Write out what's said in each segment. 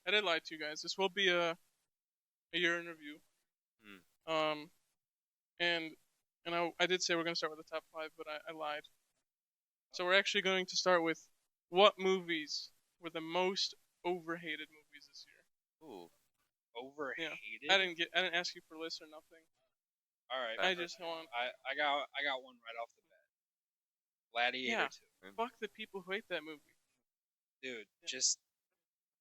I did lie to you guys. This will be a year in review. Hmm. Um, and I did say we're gonna start with the top five, but I lied. So we're actually going to start with what movies were the most overhated movies this year. Ooh. Yeah, Overhated. I didn't ask you for lists or nothing. All right, I Okay. just want I got one right off the bat. Gladiator yeah. 2. Fuck the people who hate that movie. Dude, Yeah. just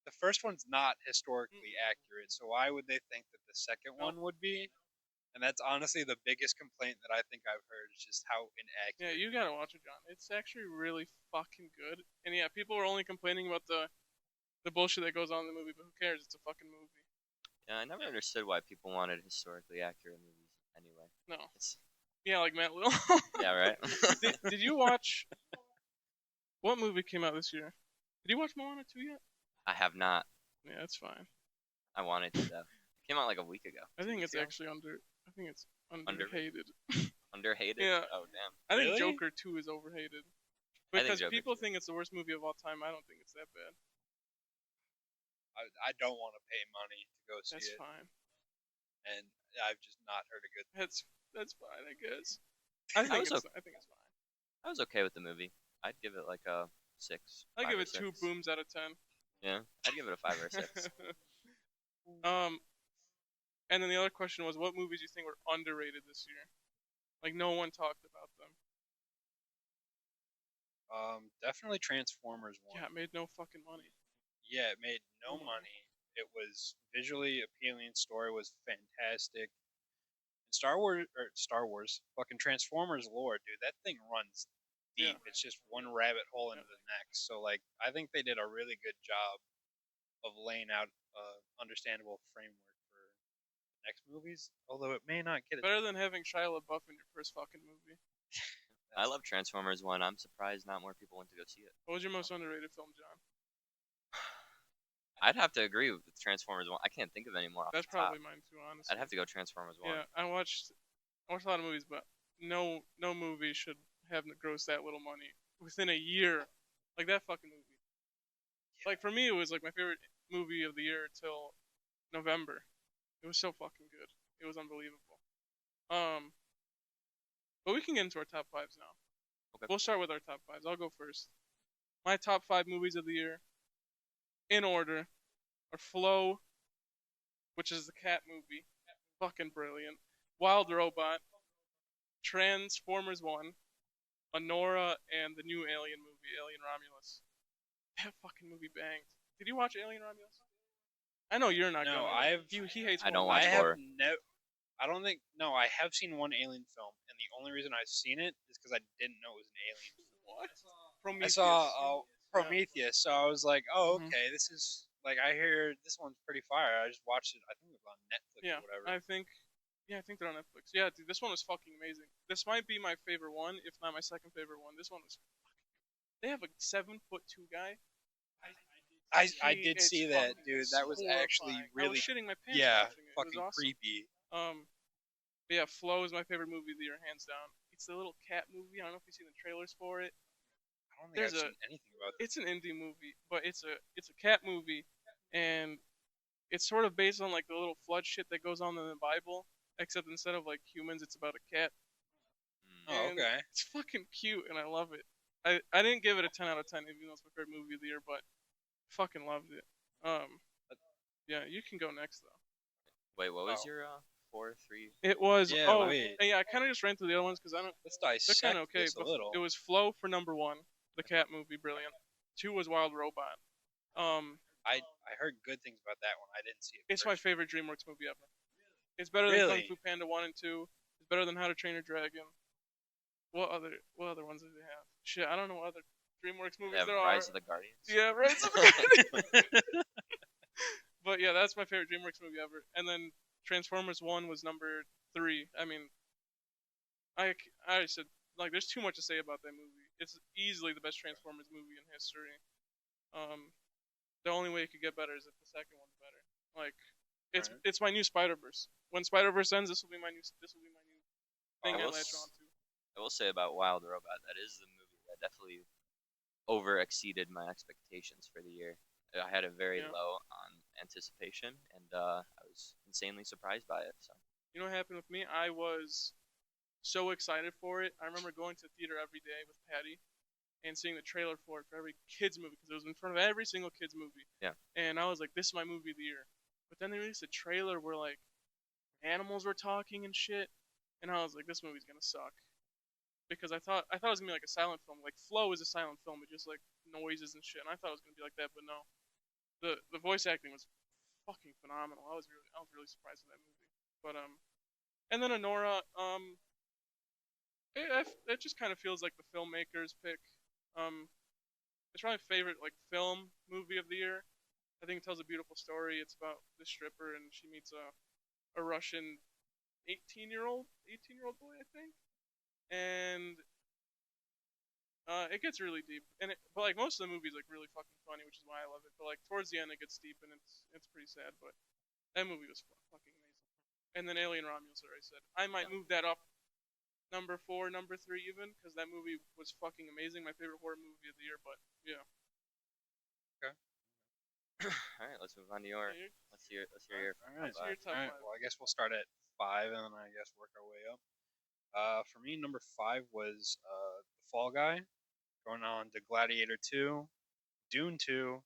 the first one's not historically Mm-mm. accurate, so why would they think that the second Nope. one would be? And that's honestly the biggest complaint that I think I've heard is just how Yeah, inaccurate. you gotta watch it, John. It's actually really fucking good. And yeah, people were only complaining about the bullshit that goes on in the movie, but who cares? It's a fucking movie. Yeah, I never understood why people wanted historically accurate movies anyway. No. It's Yeah, like Matt Little. yeah, right. Did you watch what movie came out this year? Did you watch Moana 2 yet? I have not. Yeah, that's fine. I wanted to though. It came out like a week ago. I 2 think weeks it's ago. actually I think it's Underrated. underhated. Underhated. Yeah. Oh damn. I think Really? Joker 2 is overhated. I think Because Joker people too. think it's the worst movie of all time. I don't think it's that bad. I don't want to pay money to go see That's it, fine. and I've just not heard a good. That's fine, I guess. I was okay. I think it's fine. I was okay with the movie. I'd give it like a six. I five give or it two six. booms out of 10. Yeah, I'd give it a 5 or 6. um, and then the other question was, what movies do you think were underrated this year? Like no one talked about them. Definitely Transformers one. Yeah, it made no fucking money. Yeah, it made no No money. money. It was visually appealing. Story was fantastic. And Star Wars, fucking Transformers lore, dude. That thing runs Yeah. deep. It's just one rabbit hole Yeah. into the next. So like, I think they did a really good job of laying out a understandable framework for the next movies. Although it may not get it. Better than having Shia LaBeouf in your first fucking movie. I love Transformers 1. I'm surprised not more people went to go see it. What was your most underrated film, John? I'd have to agree with Transformers 1. I can't think of any more off That's the top. probably mine too, honestly. I'd have to go Transformers 1. Yeah, I watched a lot of movies, but no movie should have grossed that little money within a year. Like that fucking movie. Like for me, it was like my favorite movie of the year till November. It was so fucking good. It was unbelievable. Um, but we can get into our top fives now. Okay. We'll start with our top fives. I'll go first. My top five movies of the year, in order, are Flow, which is the cat movie, fucking brilliant. Wild Robot, Transformers One, Honora, and the new Alien movie, Alien Romulus. That fucking movie banged. Did you watch Alien Romulus? I know you're not No, gonna. I've He hates. I don't horror watch I movies. have horror. no. I don't think. No, I have seen one Alien film, and the only reason I've seen it is because I didn't know it was an alien film. What? I Prometheus. saw Prometheus, so I was like, oh, Mhm. okay, this is like I hear this one's pretty fire. I just watched it. I think it was on Netflix Yeah, or whatever. I think. Yeah, I think they're on Netflix. Yeah, dude, this one was fucking amazing. This might be my favorite one, if not my second favorite one. This one was. They have a 7'2" guy. I did see that, dude. That was actually I was really shitting my pants yeah, watching it. It was fucking awesome. creepy. But yeah, Flow is my favorite movie of the year, hands down. It's the little cat movie. I don't know if you've seen the trailers for it. I don't think There's I've a- seen anything about this. It's an indie movie, but it's a cat movie, and it's sort of based on like the little flood shit that goes on in the Bible, except instead of like humans, it's about a cat. Mm. Oh, And okay. It's fucking cute, and I love it. I didn't give it a 10 out of 10, even though it's my favorite movie of the year, but fucking loved it. Yeah, you can go next though. Wait, what was Oh. your 4, 3? It was Yeah, oh wait. yeah, I kind of just ran through the other ones because I don't. Let's They're dissect kind of okay, this a but little. it was Flow for number one, the cat movie, brilliant. 2 was Wild Robot. I heard good things about that one. I didn't see it. It's my first. favorite DreamWorks movie ever. It's better than Really? Kung Fu Panda 1 and 2. It's better than How to Train Your Dragon. What other ones did they have? Shit, I don't know what other DreamWorks movies Yeah, there Rise are. of the Guardians. Yeah, Rise of the Guardians. But yeah, that's my favorite DreamWorks movie ever. And then Transformers 1 was number 3. I mean, I said, like, there's too much to say about that movie. It's easily the best Transformers movie in history. The only way it could get better is if the second one's better. Like, Right. it's my new Spider-Verse. When Spider-Verse ends, this will be my new thing I I will latch on to. I will say about Wild Robot, that is the movie that definitely over exceeded my expectations for the year. I had it very Yeah. low on anticipation, and I was insanely surprised by it. So You know what happened with me? I was so excited for it. I remember going to the theater every day with Patty and seeing the trailer for it for every kids movie because it was in front of every single kids movie. yeah, And I was like, this is my movie of the year. But then they released a trailer where like animals were talking and shit, and I was like, this movie's gonna suck because I thought it was gonna be like a silent film. Like Flow is a silent film, but just like noises and shit. And I thought it was gonna be like that, but no. The voice acting was fucking phenomenal. I was really surprised with that movie. But and then Honora, it just kind of feels like the filmmaker's pick. Um, it's probably my favorite like film movie of the year. I think it tells a beautiful story. It's about this stripper and she meets a Russian 18-year old boy, I think, and it gets really deep. But like most of the movie is like really fucking funny, which is why I love it. But like towards the end, it gets deep and it's pretty sad. But that movie was fucking amazing. And then Alien Romulus, like I said, I might move that up number four, number three even, because that movie was fucking amazing. My favorite horror movie of the year. But yeah, Okay. all right, let's move on to your. yeah Let's hear your All right. so your top All right. five. Well, I guess we'll start at 5, and then I guess work our way up. For me, number 5 was the Fall Guy, going on to Gladiator 2, Dune 2,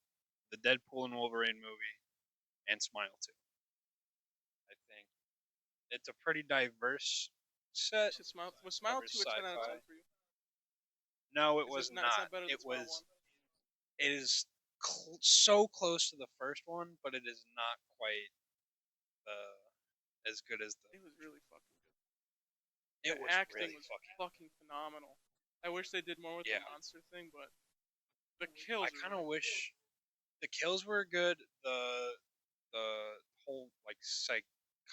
the Deadpool and Wolverine movie, and Smile 2. I think it's a pretty diverse set. Should Smile was Smile Covers 2 a 10 out of 10 sci-fi. for you? No, it Is was it not? It's not. not better than It Smile was. one. It is so close to the first one, but it is not quite as good as the. It was really fucking good. It The was acting really was fucking. fucking phenomenal. I wish they did more with the Yeah. monster thing, but the kills. I kind of wish the kills were good. The whole like Yeah,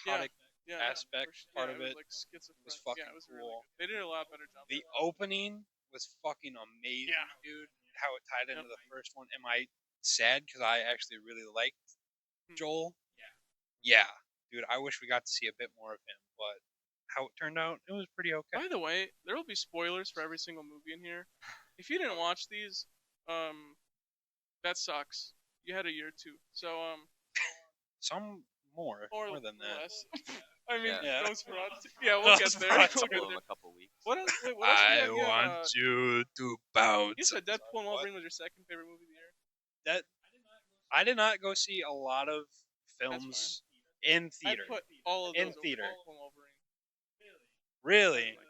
psychotic yeah, aspect part yeah. of It was it like was schizophrenic. Yeah, fucking it was really cool. good. They did a lot better job. The opening was fucking amazing, Yeah. dude. How it tied into Yep. the first one. Am I sad because I actually really liked Hmm. Joel? Yeah, dude. I wish we got to see a bit more of him, but how it turned out, it was pretty okay. By the way, there will be spoilers for every single movie in here. If you didn't watch these, that sucks. You had a year too. So Some more, or more than that. less. I mean, Yeah. Yeah. Nosferatu. Yeah, we'll get there. Nosferatu. We'll couple get of them there. a couple weeks. What else? Wait, what else you got? You have, you to bounce. you said Deadpool and What? Wolverine was your second favorite movie of the year. That I did not go see a lot of films in theater. I put all of In those theater. over Deadpool and Wolverine. I Really, didn't like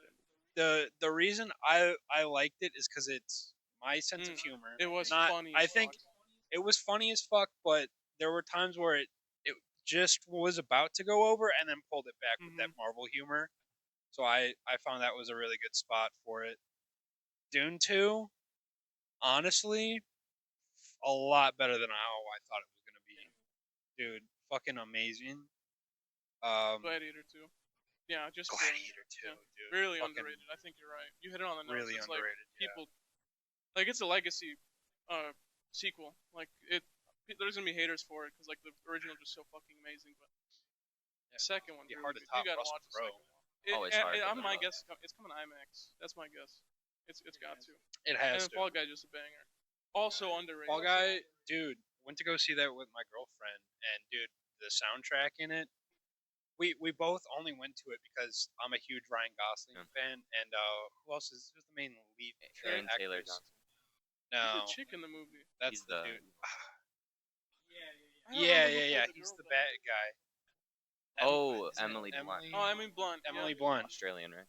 that movie. the reason I liked it is because it's my sense of humor. It was Not, funny. I as think fuck. it was funny as fuck, but there were times where it just was about to go over and then pulled it back with that Marvel humor. So I found that was a really good spot for it. Dune 2, honestly, a lot better than how I thought it was gonna be. Dude, fucking amazing. Gladiator 2. Yeah, just Gladiator 2, yeah. dude. Really Fucking underrated. I think you're right. You hit it on the nose. really It's underrated. like people like it's a legacy sequel. Like there's gonna be haters for it because like the original is just so fucking amazing. But Yeah. the second one's It'd be really hard to good. You top gotta Russell watch the Crowe. second one. Always hard to I'm my top. guess. It's coming to IMAX. That's my guess. It's got to. It And has then to. Fall Guy just a banger. Also underrated. Fall Guy, dude, went to go see that with my girlfriend, and dude, the soundtrack in it. We both only went to it because I'm a huge Ryan Gosling fan, and who else is who's the main lead? Aaron actress? Taylor Johnson. No, Who's the chick in the movie? that's He's the the dude. I don't Yeah, remember who yeah, yeah. played the He's girl the though. bad guy. Oh, Isn't it Emily Blunt. Oh, I mean Blunt. Emily yeah. Blunt. Australian, right?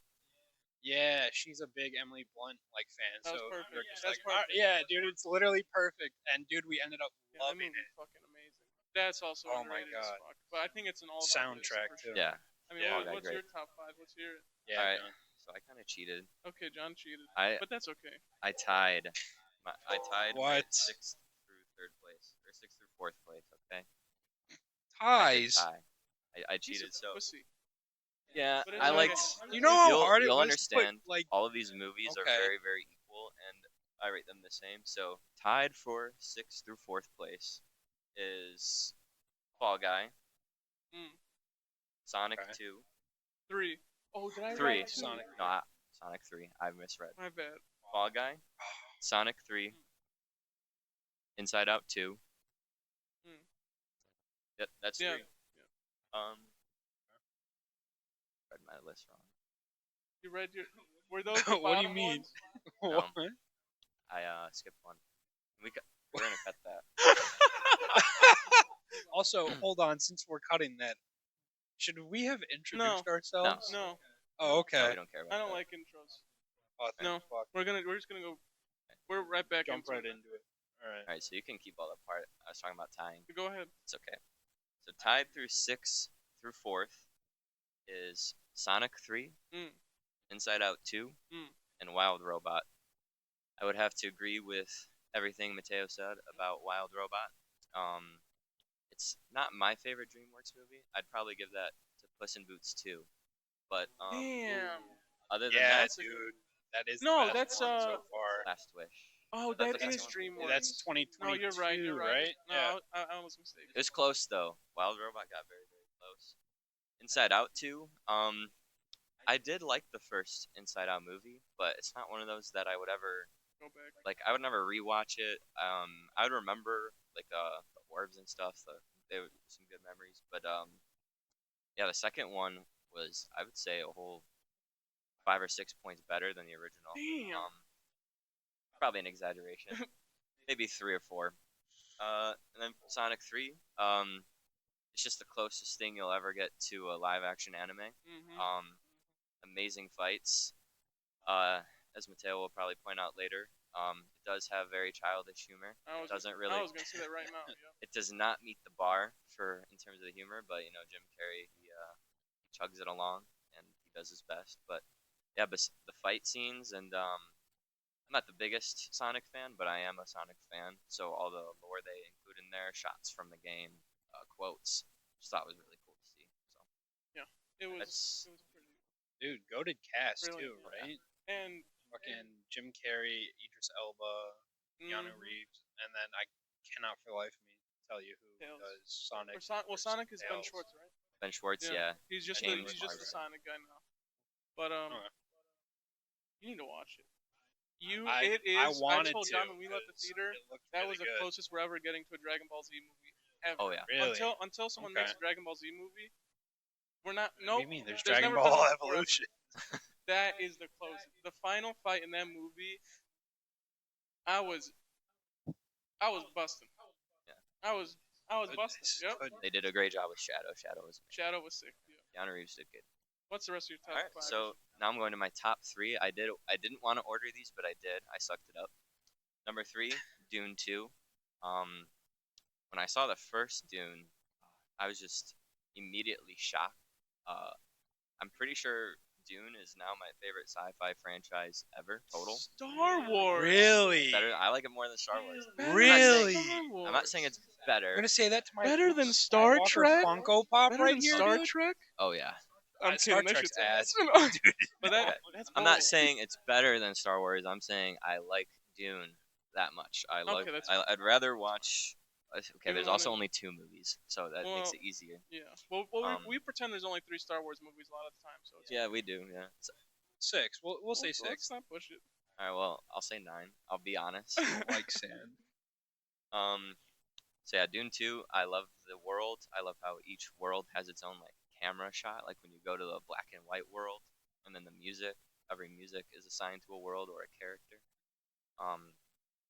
Yeah, she's a big Emily Blunt fan. That was So perfect. we're just That's like, "Ah, perfect. yeah, dude, it's literally perfect. And dude, we ended up Yeah, that loving movie's it. fucking amazing. That's also Oh my underrated as God. fuck. But I think it's an all Soundtrack, too. Yeah. I mean, Yeah. what's Great. your top five? Let's hear it. Yeah. All right. John. So I kind of cheated. Okay, John cheated, I but that's okay. I tied. I tied my What? sixth through third place, or sixth through fourth place. Okay. I did Ties. tie. I He's cheated. a So pussy. yeah, But it's I okay. liked. You know how You'll hard it you'll was to put, understand. like, All of these movies are Okay. very very equal, and I rate them the same. So tied for sixth through fourth place is Fall Guy, Mm. Sonic Okay. 2, 3. Oh, did I 3. write two? Sonic. No, Sonic 3. I misread. My bad. Fall Guy, Sonic 3, Inside Out 2, Mm. Yep, that's Yeah. three. Read my list wrong. You read your. Were those the What do you bottom mean? ones? No. What? I skipped one. We're gonna cut that. Also, hold on. Since we're cutting that, should we have introduced ourselves? No, Oh, okay. No, we don't care about I don't that. like intros. Oh, thank No. fuck. We're just gonna go. We're right back Jump into right it. into it. All right. All right, so you can keep all that part. I was talking about tying. Go ahead. It's okay. So tied through 6 through 4th is Sonic 3, Mm. Inside Out 2, Mm. and Wild Robot. I would have to agree with everything Mateo said about Wild Robot. It's not my favorite DreamWorks movie. I'd probably give that to Puss in Boots 2. But Damn. other than Yeah, that, dude. That is No, the best that's one so far. Last Wish. Oh, That's that the is second DreamWorks. That's 2022, No, you're right. You're right. No, Yeah. I was mistaken. It was close though. Wild Robot got very, very close. Inside Out 2. I did like the first Inside Out movie, but it's not one of those that I would ever Go back. like. I would never rewatch it. I would remember like the orbs and stuff. They were some good memories. But yeah, the second one was, I would say, a whole 5 or 6 points better than the original. Damn. Probably an exaggeration. Maybe 3 or 4. And then Sonic 3. It's just the closest thing you'll ever get to a live action anime. Mhm. Amazing fights. As Mateo will probably point out later, it does have very childish humor. I It doesn't really. I was gonna say that right now. Yeah. It does not meet the bar for in terms of the humor, but Jim Carrey he chugs it along and he does his best. But yeah, but the fight scenes and I'm not the biggest Sonic fan, but I am a Sonic fan. So all the lore they include in there, shots from the game, quotes, just thought was really cool to see. So Yeah. It was. That's- It was pretty. Dude, goated cast Brilliant. too, right? And Fucking Jim Carrey, Idris Elba, Keanu Reeves, and then I cannot for the life of me tell you who Tails. does Sonic. Well, Sonic is Ben Tails. Schwartz, right? Ben Schwartz, yeah. He's just James the Marsden. Sonic guy now. But Okay. you need to watch it. I It is. I wanted told to. John when we left the 'cause theater, it looked that really was the good. closest we're ever getting to a Dragon Ball Z movie ever. Oh yeah. Really? Until someone Okay. makes a Dragon Ball Z movie, we're not. What No. do you mean? There's There's Dragon never been Ball one before Evolution. That is the closest. The final fight in that movie, I was busting. Yeah. I was busting. Goodness, Yep. goodness. They did a great job with Shadow. Shadow was amazing. Shadow was sick. Yeah. Keanu Reeves did good. What's the rest of your top All right, five? so now I'm going to my top 3. I didn't want to order these, but I did. I sucked it up. Number 3, Dune 2. When I saw the first Dune, I was just immediately shocked. I'm pretty sure Dune is now my favorite sci-fi franchise ever, total. Star Wars. Really? Better, I like it more than Star Wars. Better Really? than Star I'm not saying Wars. it's better. I'm gonna say that to my Better than Luke Star Skywalker Trek? Funko Pop Better right than here, Star dude. Trek. Oh yeah. I'm Star kidding. That Trek's shit's ass, dude. But that's. I'm not bold. saying it's better than Star Wars. I'm saying I like Dune that much. Okay, that's I'd rather watch. Okay, You there's wanna- also only 2 movies, so that makes Well, it easier. Yeah. Well, we pretend there's only 3 Star Wars movies a lot of the time, so it's Yeah, we do. Yeah. 6. We'll say 6. Let's not push it. All right. Well, I'll say 9. I'll be honest. Like sand. So yeah, Dune 2. I love the world. I love how each world has its own like camera shot. Like when you go to the black and white world, and then the music. Every music is assigned to a world or a character.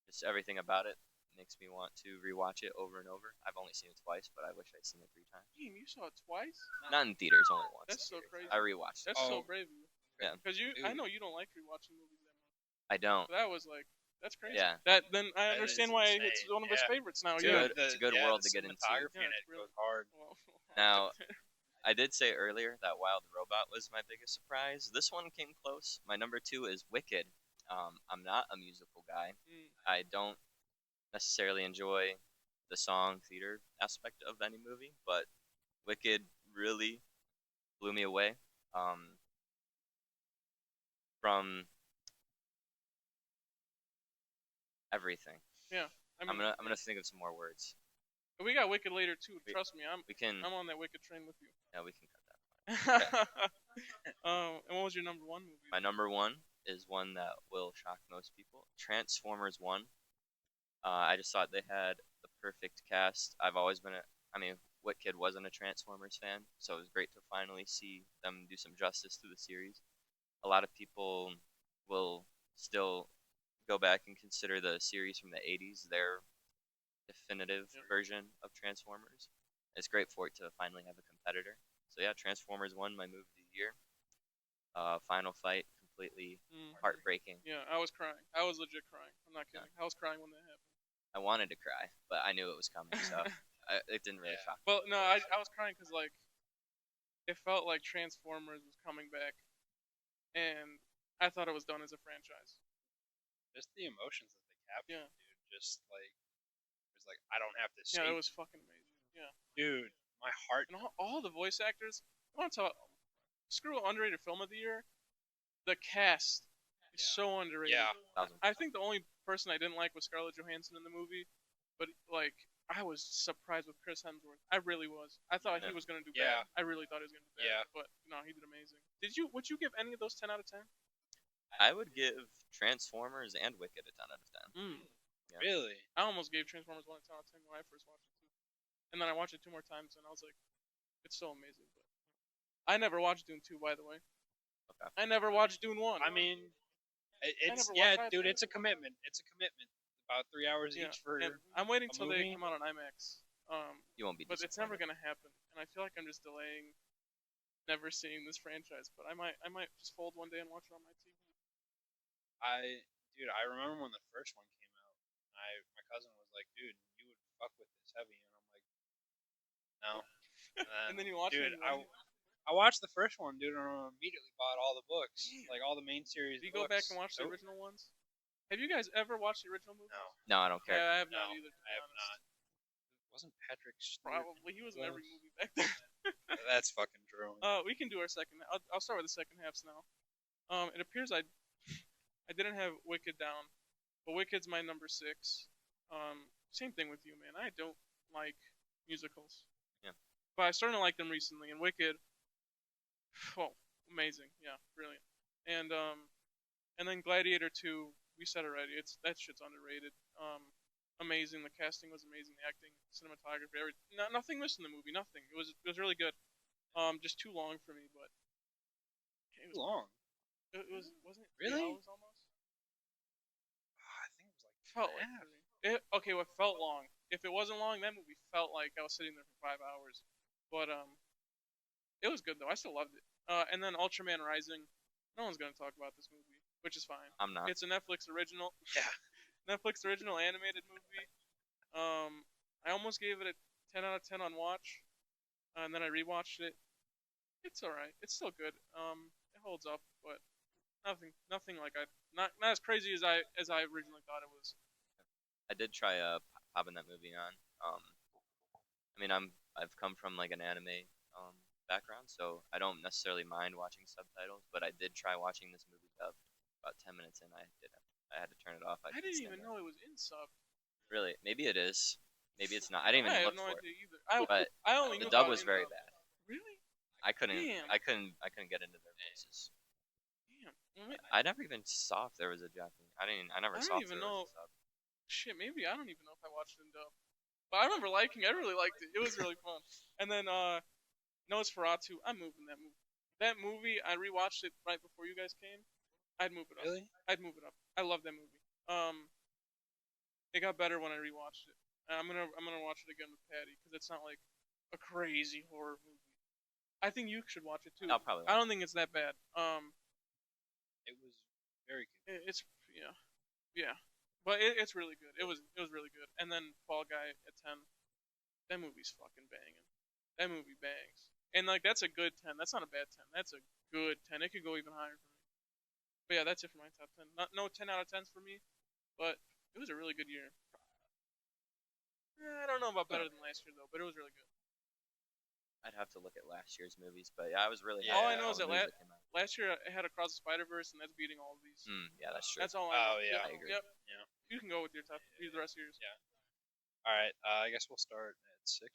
Just everything about it makes me want to rewatch it over and over. I've only seen it twice, but I wish I'd seen it 3 times. Damn, you saw it twice? Not in theaters, only once. That's in so theaters. crazy. I rewatched it. That's Oh. so brave of you. Yeah. Because I Dude. know you don't like rewatching movies that much. I don't. That was like, that's crazy. Yeah. Then I That understand is why insane. it's one of his Yeah. favorites now. It's Yeah. good. It's a good world to get into. cinematography Yeah, in it's it really- goes hard. Well, Now, I did say earlier that Wild Robot was my biggest surprise. This one came close. My number 2 is Wicked. I'm not a musical guy. I don't necessarily enjoy the song theater aspect of any movie, but Wicked really blew me away. From everything. Yeah. I mean, I'm gonna think of some more words. we got Wicked later too. Trust me, We can. I'm on that Wicked train with you. Yeah, we can cut that. And what was your number 1 movie? My number 1 is one that will shock most people. Transformers 1. I just thought they had the perfect cast. I've always been What kid wasn't a Transformers fan, so it was great to finally see them do some justice to the series. A lot of people will still go back and consider the series from the 80s their definitive Yep. version of Transformers. It's great for it to finally have a competitor. So yeah, Transformers won my movie of the year. Final fight, completely heartbreaking. Yeah, I was crying. I was legit crying. I'm not kidding. I was crying when that happened. I wanted to cry, but I knew it was coming, so it didn't really shock me. Well, no, I was crying because like it felt like Transformers was coming back, and I thought it was done as a franchise. Just the emotions that they captured, Yeah. dude. Just like it was like I don't have to Yeah, save it was fucking amazing. Yeah, dude. My heart. and all the voice actors. I want to talk. Screw underrated film of the year. The cast is so underrated. Yeah. I think the only person I didn't like was Scarlett Johansson in the movie, but like I was surprised with Chris Hemsworth. I really was. I thought he was gonna do Yeah. bad. I really thought he was gonna do bad. Yeah. But no, he did amazing. Would you give any of those 10 out of 10? I would give Transformers and Wicked a 10 out of 10. Yeah. Really? I almost gave Transformers 1 a 10 out of 10 when I first watched it too. And then I watched it 2 more times and I was like, it's so amazing. But I never watched Dune 2, by the way. Okay. I never watched Dune 1. I mean, it's never yeah, watched dude. either. It's a commitment. It's a commitment. About 3 hours Yeah, each for. and I'm waiting till they movie? come out on IMAX. You won't be But it's never disappointed. gonna happen, and I feel like I'm just delaying, never seeing this franchise. But I might just fold one day and watch it on my TV. Dude, I remember when the first one came out. My cousin was like, dude, you would fuck with this heavy, and I'm like, no. And then you watch dude, it. And I watched the first one, dude, and I immediately bought all the books, like all the main series. do you go back and watch the original ones? Have you guys ever watched the original movie? No, No, I don't care. Yeah, I have no, not either. To be I have honest. not. Wasn't Patrick Stewart? Probably he was in every movie back then. That's fucking true. We can do our second. I'll start with the second halves now. It appears I didn't have Wicked down, but Wicked's my number 6. Same thing with you, man. I don't like musicals. Yeah. But I started to like them recently, and Wicked, oh, amazing, yeah, brilliant. And then Gladiator 2, we said already, that shit's underrated. Amazing. The casting was amazing. The acting, cinematography, everything. Nothing missed in the movie. Nothing. It was really good. Just too long for me, but it Too long. wasn't it Really? 3 hours almost? I think it was like Felt like half. 3. Okay, what felt long. If it wasn't long, that movie felt like I was sitting there for 5 hours. But it was good though. I still loved it. And then Ultraman Rising. No one's gonna talk about this movie, which is fine. I'm not. It's a Netflix original. Yeah. Netflix original animated movie. I almost gave it a 10 out of 10 on watch, and then I rewatched it. It's alright. It's still good. It holds up, but nothing like not as crazy as I originally thought it was. I did try popping that movie on. I mean, I've come from like an anime background, so I don't necessarily mind watching subtitles. But I did try watching this movie dubbed. About 10 minutes in, I had to turn it off. I didn't even know it was in sub. Really, maybe it is. Maybe it's not. I didn't even I have look no for idea it. either. But I only the knew dub about was in very dub. bad. Really? I couldn't. Damn. I couldn't get into their voices. Damn. I never even saw if there was a Japanese. I never I saw don't if even there know. was a sub. Shit, maybe I don't even know if I watched it in dub. But I remember liking it. I really liked it. It was really fun. And then Nosferatu, I'm moving that movie. That movie, I rewatched it right before you guys came. I'd move it up. Really? I'd move it up. I love that movie. It got better when I rewatched it. I'm gonna watch it again with Patty because it's not like a crazy horror movie. I think you should watch it too. I'll probably. I don't think it's that bad. It was very good. It's yeah, but it's really good. It was really good. And then Fall Guy at 10. That movie's fucking banging. That movie bangs. And like that's a good 10. That's not a bad 10. That's a good 10. It could go even higher for me. But yeah, that's it for my top 10. No 10 out of 10s for me, but it was a really good year. I don't know about better than last year though, but it was really good. I'd have to look at last year's movies, but yeah, I was really. Yeah. All happy I know with is all that the movies came out. last year it had Across the Spider-Verse, and that's beating all of these. Yeah, that's true. That's all I know. Oh, yeah. I agree. Yep. Yeah. You can go with your top. The rest of yours. Yeah. All right. I guess we'll start at 6.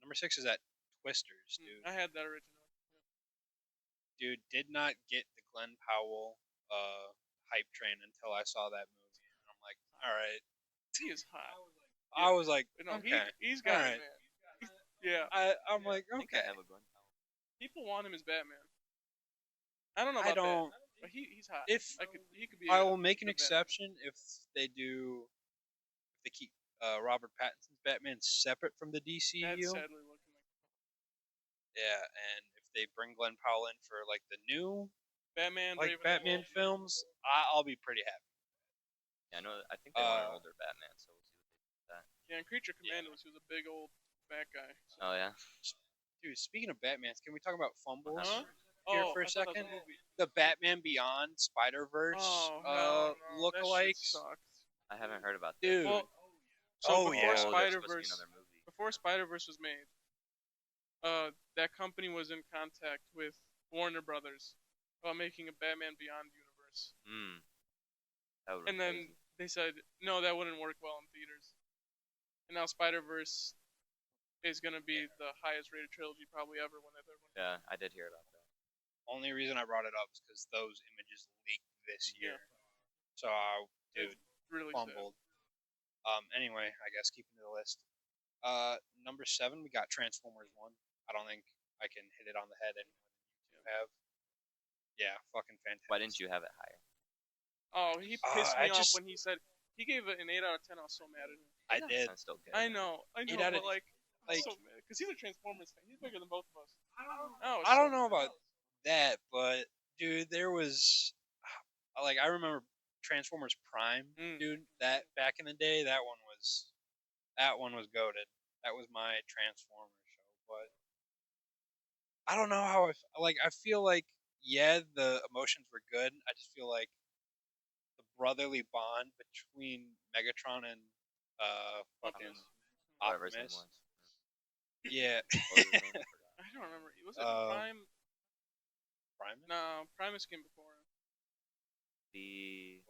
Number 6 is at Twisters, dude. I had that originally. Dude, did not get the Glenn Powell hype train until I saw that movie. And I'm like, all right. He is hot. I was like, No, okay, he's got alright. it, man. Yeah, I'm like, I think I okay. have a gun. people want him as Batman. I don't know I about Bat, don't. but he's hot. If He could be I will make an the Batman. exception if they do, if they keep Robert Pattinson's Batman separate from the DCU. That's sadly looking like Yeah, and if they bring Glenn Powell in for like the new Batman, like Brave and the Batman Bold. films, I'll be pretty happy. Yeah, I know. I think they want an Uh, older Batman, so we'll see what they do with that. Yeah, and Creature Commandos, he was a big old fat guy. So. Oh yeah. Dude, speaking of Batmans, can we talk about fumbles Huh? here Oh, for a I thought that was second? a movie. The Batman Beyond Spider Verse Oh hell no, that shit lookalikes, sucked. I haven't heard about that. dude. Well, so Oh, before yeah. There's Spider supposed to be Verse, another movie. before Spider Verse was made, that company was in contact with Warner Brothers about making a Batman Beyond universe, Hmm. That would and be then crazy. they said no, that wouldn't work well in theaters. And now Spider Verse is gonna be the highest rated trilogy probably ever when that third one. Yeah, I did hear about that. Only reason I brought it up is because those images leaked this year. Yeah. So, dude, It's really fumbled. Anyway, I guess keeping to the list. Number 7, we got Transformers 1. I don't think I can hit it on the head any more than you two have. Yeah, fucking fantastic. Why didn't you have it higher? Oh, he pissed I me off just- when he said he gave it an 8 out of 10. I was so mad at him. I Yeah, did. Sounds still good. I know, Eight out but of- I'm so mad because he's a Transformers fan. He's bigger than both of us. I don't know about that, but dude, there was like I remember Transformers Prime, Mm. dude. That back in the day, that one was goated. That was my Transformers show, but I don't know how I feel like yeah, the emotions were good. I just feel like the brotherly bond between Megatron and fucking Whatever his name Optimus. was. Yeah. What was his name? I forgot. I don't remember. Was it Um, Prime? Primus? No, Primus came before him. The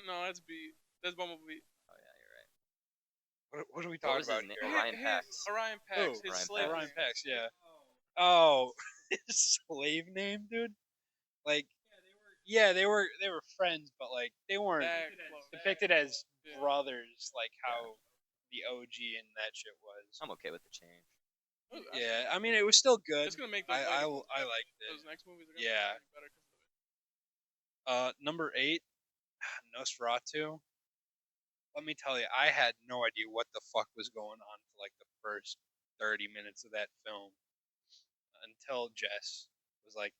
No, that's B. That's Bumblebee. Oh yeah, you're right. What are we What talking was his about name? here? Orion Pax. Orion Pax. Who? His Orion slave Pax. Orion name. Pax, yeah. Oh, his slave name, dude. Like, yeah, they were friends, but like they weren't That close. depicted as Yeah. brothers, like how the OG and that shit was. I'm okay with the change. Yeah, I mean it was still good. It's gonna make those I later movies I better. liked it. Those next movies are gonna Yeah. be better because of it. Number 8, Nosferatu. Let me tell you, I had no idea what the fuck was going on for like the first 30 minutes of that film until Jess was like,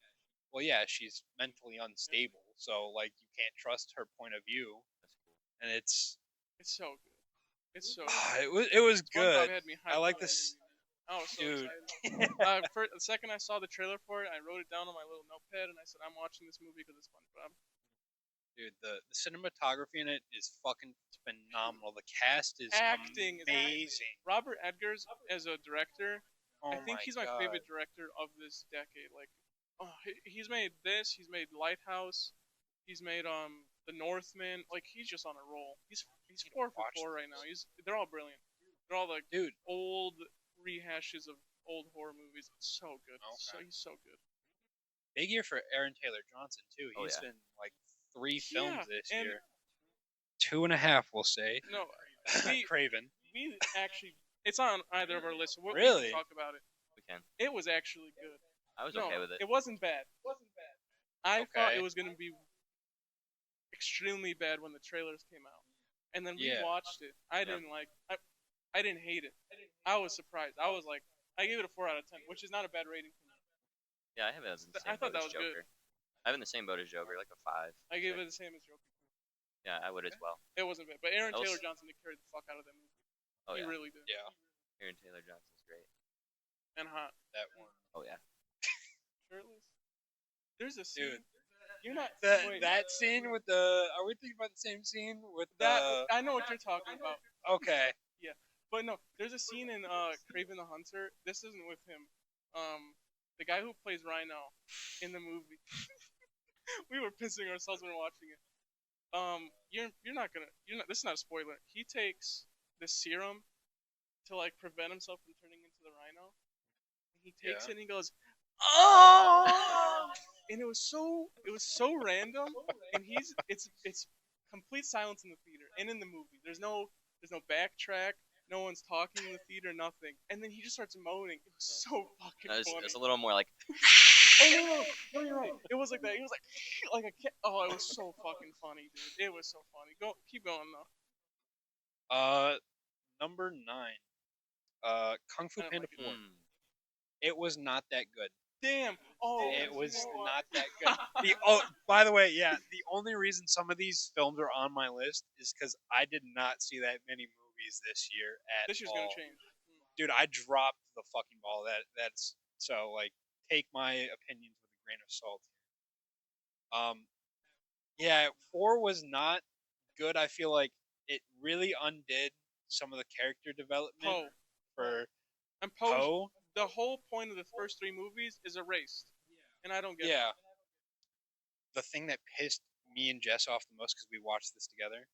well, yeah, she's mentally unstable, so like you can't trust her point of view, That's cool. and it's It's so good. It's so good. it was SpongeBob good. had me I hyped like up this, that movie, man. I was so dude. excited. The second I saw the trailer for it, I wrote it down on my little notepad and I said, I'm watching this movie because it's SpongeBob. Dude, the cinematography in it is fucking phenomenal. The cast is Acting is amazing. Robert Edgers as a director, Oh I think he's my God. favorite director of this decade. Like, he's made this. He's made Lighthouse. He's made The Northman. Like, he's just on a roll. He's 4 for Watch 4 right now. They're all brilliant. They're all like Dude, old rehashes of old horror movies. It's so good. Okay. He's so good. big year for Aaron Taylor Johnson too. Oh, He's yeah. been like 3 films Yeah, this and- year. 2.5, we'll say. No, we Craven. we actually, it's on either of our lists. So we Really? can talk about it. We can. It was actually good. I was No, okay with it. It wasn't bad. I thought Okay. it was gonna be extremely bad when the trailers came out, and then we Yeah. watched it. I didn't like. I didn't hate it. I was surprised. I was like, I gave it a 4 out of 10, which is not a bad rating for me. Yeah, I have it as in the I same thought boat that as was good. Joker. I have it in the same boat as Joker, like a 5. I gave it the same as Joker. Yeah, I would as well. It wasn't bad, but Aaron That was- Taylor Johnson did carry the fuck out of that movie. Oh He yeah. really did. Yeah, Aaron Taylor Johnson's great. And hot, that one. Oh yeah. shirtless. There's a scene. Dude. You're not. Wait, That scene with the. Are we thinking about the same scene with that I know what you're talking about. Okay. But no, there's a scene in Craven the Hunter. This isn't with him. The guy who plays Rhino in the movie. We were pissing ourselves when we were watching it. You're not. This is not a spoiler. He takes the serum to like prevent himself from turning into the Rhino. He takes it and he goes, oh! And it was so random. And it's complete silence in the theater and in the movie. There's no backtrack. No one's talking in the theater, nothing. And then he just starts moaning. It was so fucking funny. It's a little more like. Oh no, you're right. It was like that. He was like, like a cat. Oh, it was so fucking funny, dude. It was so funny. Keep going though. Number 9. Kung Fu I didn't Panda like it. 4. It was not that good. Damn. Oh, It was you know not what? that good. By the way, yeah, the only reason some of these films are on my list is because I did not see that many movies this year at This year's all. gonna change. Dude, I dropped the fucking ball. That's so like take my opinions with a grain of salt. Yeah, 4 was not good. I feel like it really undid some of the character development Poe. for And Poe. Poe. The whole point of the first 3 movies is erased, and I don't get it. Yeah. The thing that pissed me and Jess off the most because we watched this together.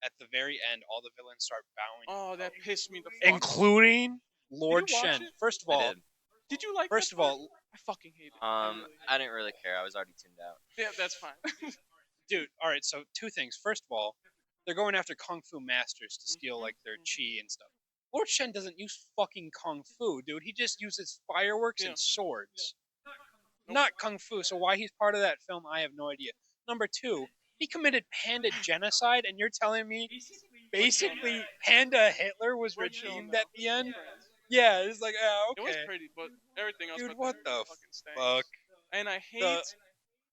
At the very end, all the villains start bowing. Oh, that pissed me the fuck. Including Lord Did you watch Shen. it? First of I all, did. Did you like first that of part? all, I fucking hate it. I didn't really care. I was already tuned out. Yeah, that's fine. dude. All right, so 2 things. First of all, they're going after kung fu masters to steal like their chi and stuff. Lord Shen doesn't use fucking kung fu, dude. He just uses fireworks Yeah. and swords. Nope. Not kung fu. So why he's part of that film, I have no idea. Number 2, he committed panda genocide, and you're telling me basically Panda Hitler was We're chill redeemed now. at the end? Friends. Yeah, it's like, It was okay. pretty, but everything else Dude, about what the the fucking stinks. fuck? And I The-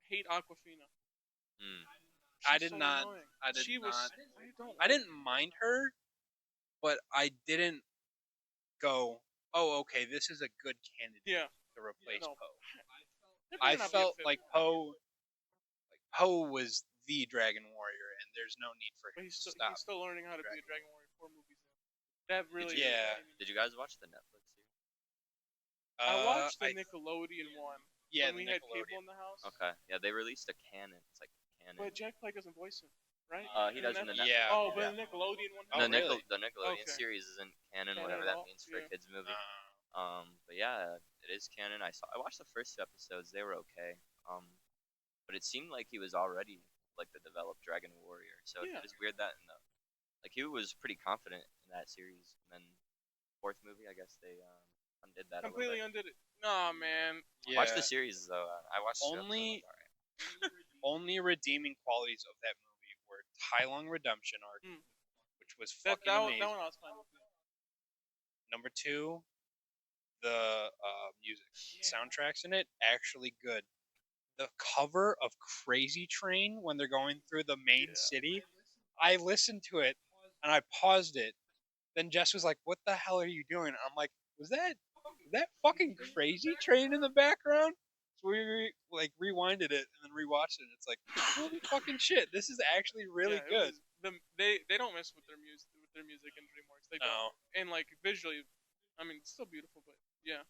hate Aquafina. Mm. I She's did so not. annoying. I did She not. was. I didn't mind her, but I didn't go, oh, okay, this is a good candidate Yeah. to replace No. Poe. There I better not be a felt fifth. like Poe was the Dragon Warrior, and there's no need for But him he's to still, stop. he's still learning how to be a Dragon. Dragon Warrior 4 movies. That really. Yeah. Did you guys watch the Netflix series? I watched the I- yeah, Nickelodeon one when the we had Nickelodeon. cable in the house. Okay. Yeah, they released a canon. It's like canon. But Jack Black doesn't voice him, right? He does in the Netflix? Netflix. Yeah. Oh, but yeah. the Nickelodeon one. Oh, really? The Nickelodeon Okay. series isn't canon, Canon whatever at that all? means for Yeah. a kids movie. But yeah, it is canon. I watched the first 2 episodes. They were okay. But it seemed like he was already like the developed Dragon Warrior. So Yeah. it is weird that like he was pretty confident in that series. And then 4th movie, I guess they undid that Completely a little bit. undid it. Nah, man. Yeah. Watch the series though. I watched the Only- episodes, alright. Only redeeming qualities of that movie were Tai Lung redemption arc, Mm. which was That fucking amazing. that one I was fine with. Number 2, the music, soundtracks in it actually good. The cover of Crazy Train when they're going through the main city, I listened to it and I paused it. Then Jess was like, "What the hell are you doing?" I'm like, "Was that fucking Crazy Train in the background?" So we rewinded it and then rewatched it. And it's like, holy fucking shit, this is actually really Yeah, it good. was- they don't mess with their music in DreamWorks. They don't. No, And like visually, I mean, it's still beautiful, but yeah.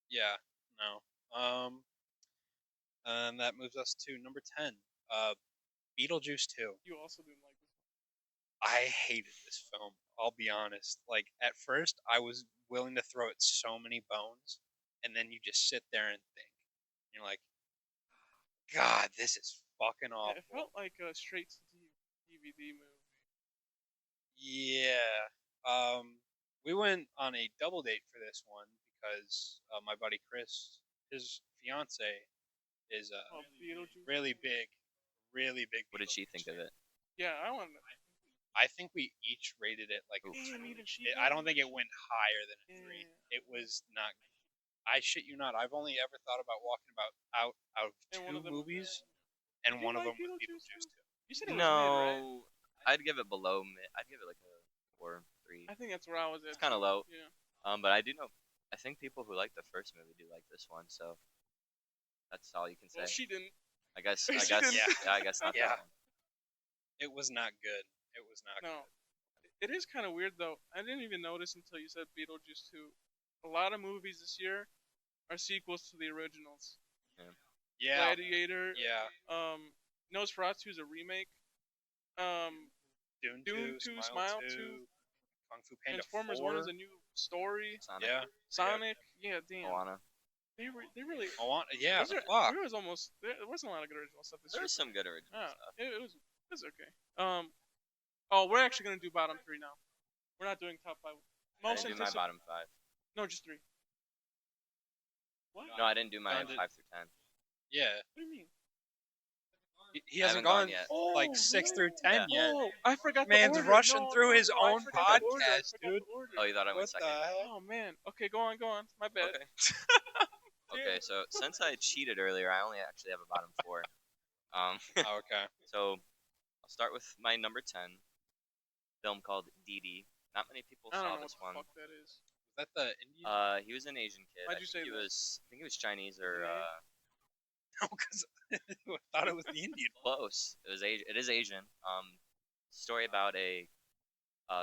yeah, no. And that moves us to number 10, Beetlejuice 2. You also didn't like this. I hated this film. I'll be honest. Like at first, I was willing to throw it so many bones, and then you just sit there and think. You're like, God, this is fucking Yeah, awful. it felt like a straight to DVD movie. Yeah. We went on a double date for this one because my buddy Chris, his fiance, is Oh, Beetlejuice. really big. What did she think of it? Yeah, I want. I think we each rated it like a Oof. Damn, 3. even she. I don't think it went higher than a 3. Yeah. It was not. I shit you not. I've only ever thought about walking out of And one 2 of them- movies, and Did you one of like them was Beetlejuice Beetlejuice 2. You said it was mid, right? No, I'd give it below mid. I'd give it like a 4, 3. I think that's where I was at. It's kind of low. Yeah. But I do know. I think people who like the first movie do like this one. So that's all you can say. Well, she didn't. I guess. she I guess. didn't. Yeah. I guess not Yeah. that one. It was not good. It was not No. It is kind of weird though. I didn't even notice until you said Beetlejuice 2. A lot of movies this year are sequels to the originals. good. Yeah. Gladiator. Yeah. Nosferatu is a remake. Dune 2, 2, Smile 2, 2, Kung Fu Panda Transformers 4. 1 is a new story. Sonic, Yeah. Sonic. Yeah, damn. Moana. They really. I want. Yeah. There was almost. There wasn't a lot of good original stuff this There year. was some good original Yeah, stuff. it was okay. Oh, we're actually gonna do bottom 3 now. We're not doing top five. I Most didn't do my anticipated. bottom five. No, just three. What? No, I didn't do my John did- 5 through 10. Yeah, What do you mean? he I hasn't haven't gone gone yet. like Oh, 6 really? through 10 Yeah. yet. Oh, I forgot Man's the order. rushing No, through no, his no, I own forgot the order. I podcast, forgot dude. the order. Oh, you thought I went What the second? heck? Oh man. Okay, go on, go on. My bad. Okay. Damn Okay, it. so since I cheated earlier, I only actually have a bottom four. Oh, okay. So I'll start with my number 10 film called Dee Dee. Not many people I don't saw know what this the one. fuck that is. Is that the Indian? He was an Asian kid. Why'd you say he that? I think he was Chinese or Yeah. No, because I thought it was the Indian one. close. It is Asian. Story about a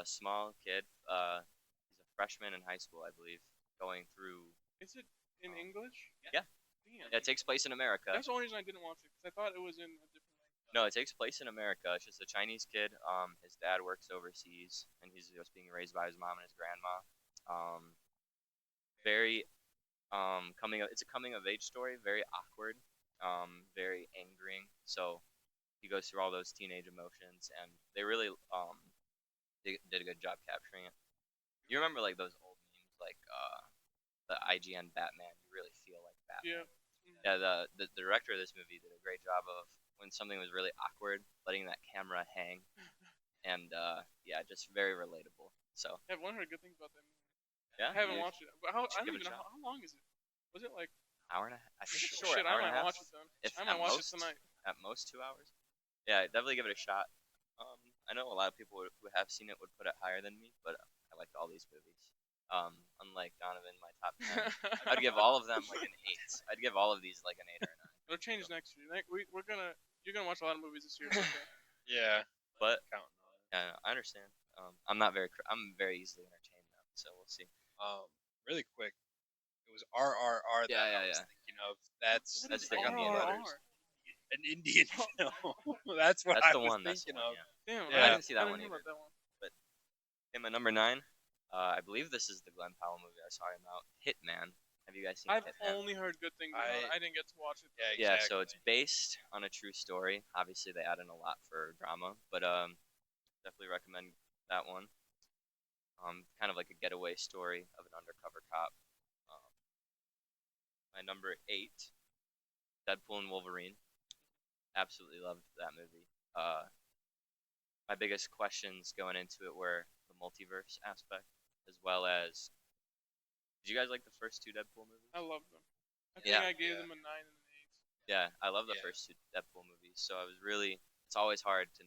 small kid. He's a freshman in high school, I believe, going through. Is it in English? Yeah. Damn. It takes place in America. That's the only reason I didn't watch it because I thought it was in a different language. No, it takes place in America. It's just a Chinese kid. His dad works overseas, and he's just being raised by his mom and his grandma. Very it's a coming of age story. Very awkward. Very angering. So he goes through all those teenage emotions, and they really they did a good job capturing it. You remember like those old memes, like the IGN Batman. You really feel like Batman. Yeah. Yeah, the director of this movie did a great job of when something was really awkward, letting that camera hang, and yeah, just very relatable. So I've only heard good things about that movie. yeah, I haven't you watched it. But how, I should don't give it even a know shot. how long is it? Was it like Hour and a half. I think it's short. shit? I Hour and might a half. watch it then. If I might at watch most, it tonight. At most 2 hours. Yeah, definitely give it a shot. I know a lot of people who have seen it would put it higher than me, but I liked all these movies. Unlike Donovan, my top 10, I'd give all of them like an 8. I'd give all of these like an 8 or a 9. It'll change next year. You're gonna watch a lot of movies this year. It's okay. Yeah, But counting on it. yeah, I understand. I'm very easily entertained though, so we'll see. Really quick, it was RRR that Yeah, I was yeah. thinking of. That's What That's is the Indian RRR? letters. an Indian film. That's what That's I the was one. That's the thinking one. of. Yeah. Damn, Yeah. I didn't see that I one didn't hear either. about that one. In my number 9, I believe this is the Glenn Powell movie I was talking about, Hitman. Have you guys seen I've Hitman? only heard good things about it. I didn't get to watch it. Yeah, Yeah, exactly. so it's based on a true story. Obviously, they add in a lot for drama, but definitely recommend that one. Kind of like a getaway story of an undercover cop. Um, my number 8, Deadpool and Wolverine. Absolutely loved that movie. My biggest questions going into it were the multiverse aspect, as well as. Did you guys like the first 2 Deadpool movies? I love them. I think Yeah. I gave Yeah. them a 9 and an 8. Yeah, I love the Yeah. first 2 Deadpool movies. So I was really. It's always hard to.